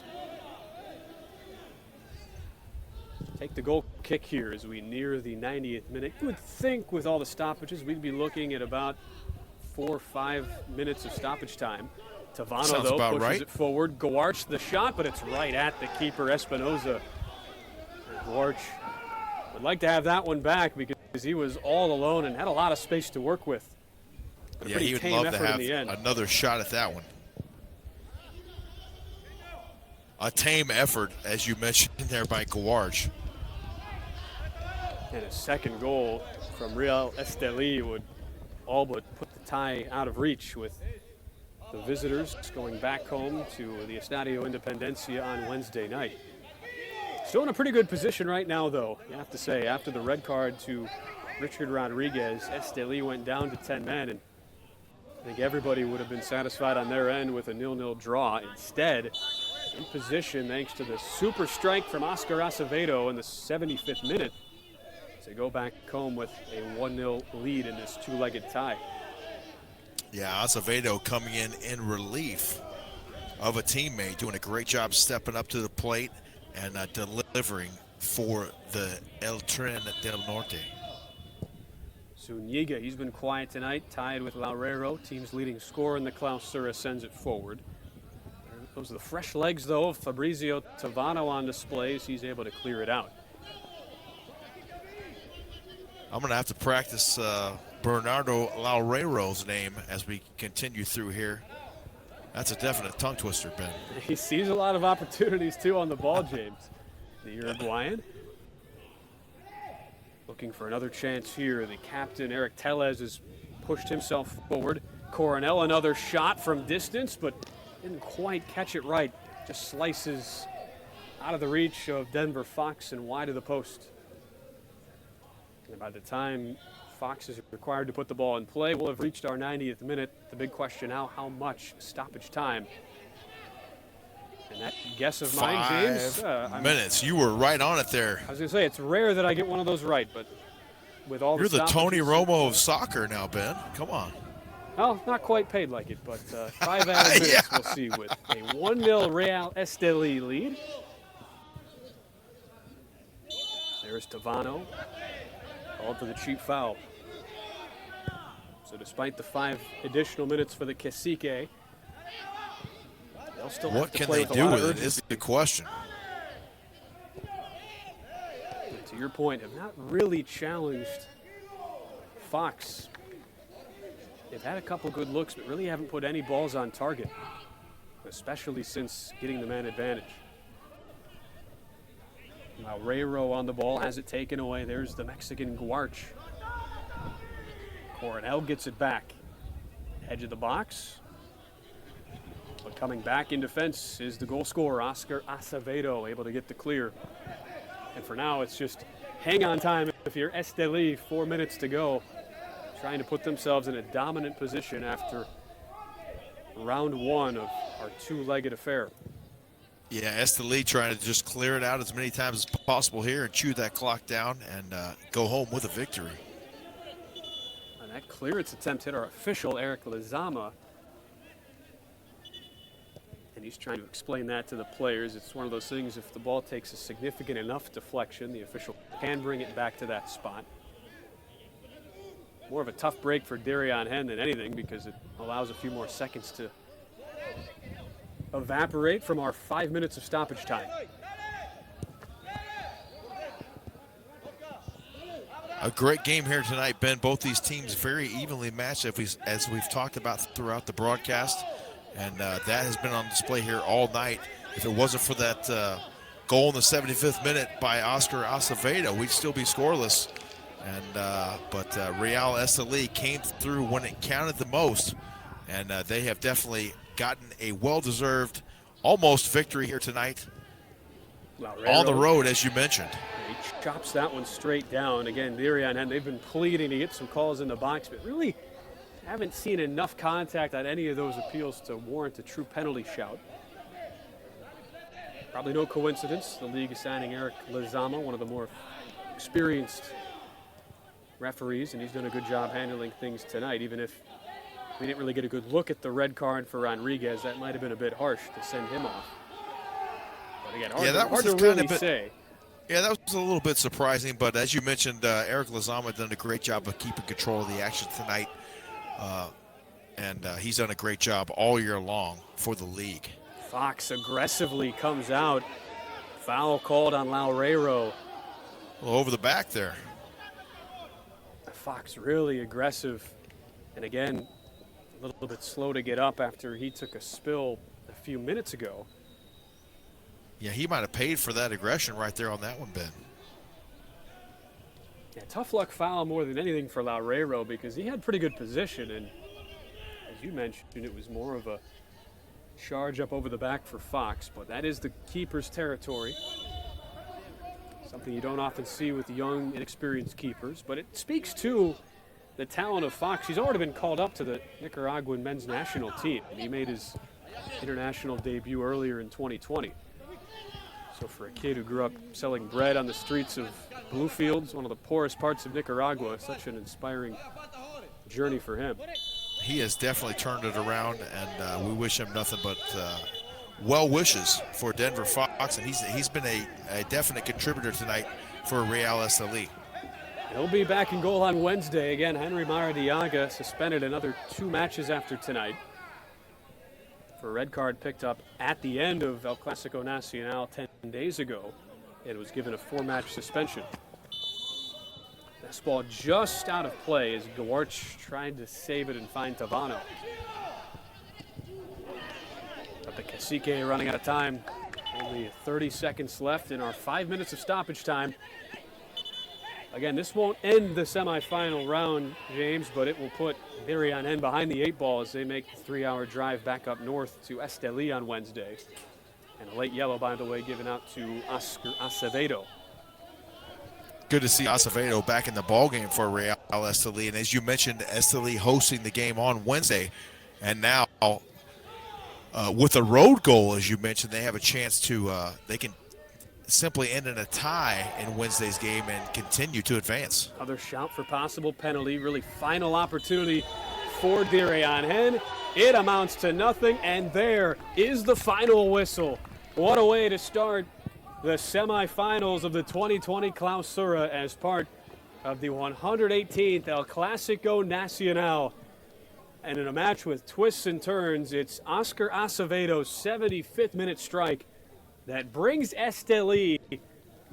take the goal kick here as we near the 90th minute. You would think with all the stoppages, we'd be looking at about 4 or 5 minutes of stoppage time. Tavano, though, pushes it forward. Guarch the shot, but it's right at the keeper, Espinoza. Guarch would like to have that one back because he was all alone and had a lot of space to work with. Yeah, he would love to have another shot at that one. A tame effort, as you mentioned there, by Guarch. And a second goal from Real Estelí would all but put the tie out of reach, with the visitors going back home to the Estadio Independencia on Wednesday night. Still in a pretty good position right now, though, you have to say. After the red card to Richard Rodriguez, Estelí went down to 10 men, and I think everybody would have been satisfied on their end with a 0-0 draw. Instead, in position thanks to the super strike from Oscar Acevedo in the 75th minute to go back home with a 1-0 lead in this two-legged tie. Yeah, Acevedo coming in relief of a teammate, doing a great job stepping up to the plate and delivering for the El Tren del Norte. Zuniga, he's been quiet tonight, tied with Laurero. Team's leading scorer in the Clausura sends it forward. Those are the fresh legs, though, of Fabrizio Tavano on display as he's able to clear it out. I'm going to have to practice Bernardo Laurero's name as we continue through here. That's a definite tongue twister, Ben. He sees a lot of opportunities, too, on the ball, James. The Uruguayan. Looking for another chance here. The captain, Eric Tellez, has pushed himself forward. Coronel, another shot from distance, but didn't quite catch it right. Just slices out of the reach of Denver Fox and wide of the post. And by the time Fox is required to put the ball in play, we'll have reached our 90th minute. The big question now, how much stoppage time? And that guess of mine, James. 5 minutes. You were right on it there. I was going to say, it's rare that I get one of those right, but with all You're the Tony Romo of soccer now, Ben. Come on. Well, not quite paid like it, but 5 added minutes, yeah. We'll see, with a 1-0 Real Estelí lead. There's Tavano. Called for the cheap foul. So despite the 5 additional minutes for the Cacique, they'll still have to play with a lot of urgency. What can they do with it is the question. And to your point, have not really challenged Fox. They've had a couple good looks, but really haven't put any balls on target, especially since getting the man advantage. Laurero on the ball, has it taken away. There's the Mexican Guarch. Coronel gets it back. Edge of the box. But coming back in defense is the goal scorer, Oscar Acevedo, able to get the clear. And for now, it's just hang on time if you're Estelí. 4 minutes to go. Trying to put themselves in a dominant position after round 1 of our two-legged affair. Yeah, Estelí trying to just clear it out as many times as possible here and chew that clock down and go home with a victory. And that clearance attempt hit our official, Eric Lizama. And he's trying to explain that to the players. It's one of those things, if the ball takes a significant enough deflection, the official can bring it back to that spot. More of a tough break for Diriangén than anything because it allows a few more seconds to evaporate from our 5 minutes of stoppage time. A great game here tonight, Ben. Both these teams very evenly matched, as we've talked about throughout the broadcast, and that has been on display here all night. If it wasn't for that goal in the 75th minute by Oscar Acevedo, we'd still be scoreless. But Real Estelí came through when it counted the most, and they have definitely gotten a well-deserved almost victory here tonight. Laurero, on the road, as you mentioned. He chops that one straight down. Again, Diriangén, they've been pleading to get some calls in the box, but really haven't seen enough contact on any of those appeals to warrant a true penalty shout. Probably no coincidence, the league assigning Eric Lizama, one of the more experienced referees, and he's done a good job handling things tonight. Even if we didn't really get a good look at the red card for Rodriguez, that might have been a bit harsh to send him off. But again, hard to really say. Yeah, that was a little bit surprising, but as you mentioned, Eric Lizama done a great job of keeping control of the action tonight, and he's done a great job all year long for the league. Fox aggressively comes out. Foul called on Loureiro. Well, over the back there. Fox really aggressive. And again, a little bit slow to get up after he took a spill a few minutes ago. Yeah, he might have paid for that aggression right there on that one, Ben. Yeah, tough luck foul more than anything for Loureiro because he had pretty good position. And as you mentioned, it was more of a charge up over the back for Fox, but that is the keeper's territory. Something you don't often see with young, inexperienced keepers, but it speaks to the talent of Fox. He's already been called up to the Nicaraguan men's national team. He made his international debut earlier in 2020. So for a kid who grew up selling bread on the streets of Bluefields, one of the poorest parts of Nicaragua, such an inspiring journey for him. He has definitely turned it around, and we wish him nothing but well wishes for Denver Fox, and he's been a definite contributor tonight for Real Estelí. He'll be back in goal on Wednesday. Again, Henry Maradiaga suspended another 2 matches after tonight for a red card picked up at the end of El Clásico Nacional 10 days ago. It was given a 4-match suspension. This ball just out of play as Gawarch tried to save it and find Tavano. But the Cacique running out of time. Only 30 seconds left in our 5 minutes of stoppage time. Again, this won't end the semifinal round, James, but it will put Diriangén behind the 8 ball as they make the 3-hour drive back up north to Estelí on Wednesday. And a late yellow, by the way, given out to Oscar Acevedo. Good to see Acevedo back in the ballgame for Real Estelí. And as you mentioned, Estelí hosting the game on Wednesday. And now, with a road goal, as you mentioned, they have a chance to, they can simply end in a tie in Wednesday's game and continue to advance. Another shout for possible penalty, really final opportunity for Diriangén. It amounts to nothing, and there is the final whistle. What a way to start the semifinals of the 2020 Clausura as part of the 118th El Clásico Nacional. And in a match with twists and turns, it's Oscar Acevedo's 75th minute strike that brings Estelí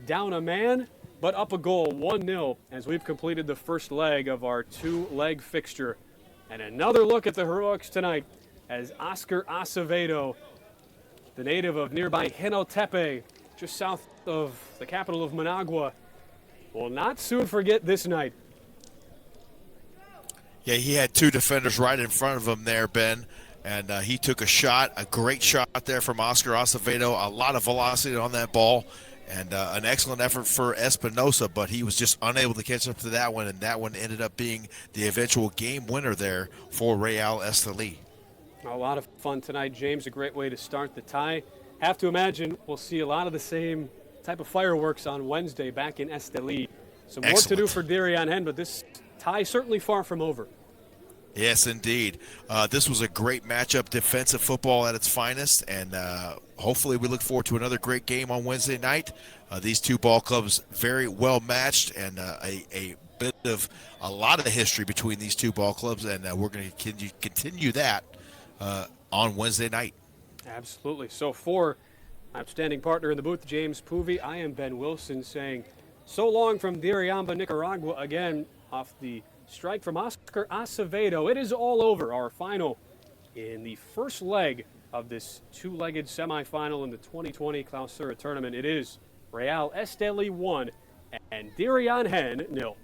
down a man, but up a goal, 1-0, as we've completed the first leg of our 2-leg fixture. And another look at the heroics tonight as Oscar Acevedo, the native of nearby Jinotepe, just south of the capital of Managua, will not soon forget this night. Yeah, he had 2 defenders right in front of him there, Ben, and he took a shot, a great shot there from Oscar Acevedo, a lot of velocity on that ball, and an excellent effort for Espinosa, but he was just unable to catch up to that one, and that one ended up being the eventual game winner there for Real Estelí. A lot of fun tonight, James. A great way to start the tie. Have to imagine we'll see a lot of the same type of fireworks on Wednesday back in Estelí. Some more to do for Diriangén, but this tie certainly far from over. Yes, indeed. This was a great matchup, defensive football at its finest, and hopefully we look forward to another great game on Wednesday night. These 2 ball clubs very well matched, and a lot of the history between these 2 ball clubs, and we're going to continue that on Wednesday night. Absolutely. So for my outstanding partner in the booth, James Poovey, I am Ben Wilson saying so long from Diriangén, Nicaragua, again off the strike from Oscar Acevedo. It is all over. Our final in the first leg of this 2-legged semifinal in the 2020 Clausura tournament. It is Real Estelí 1 and Diriangén 0.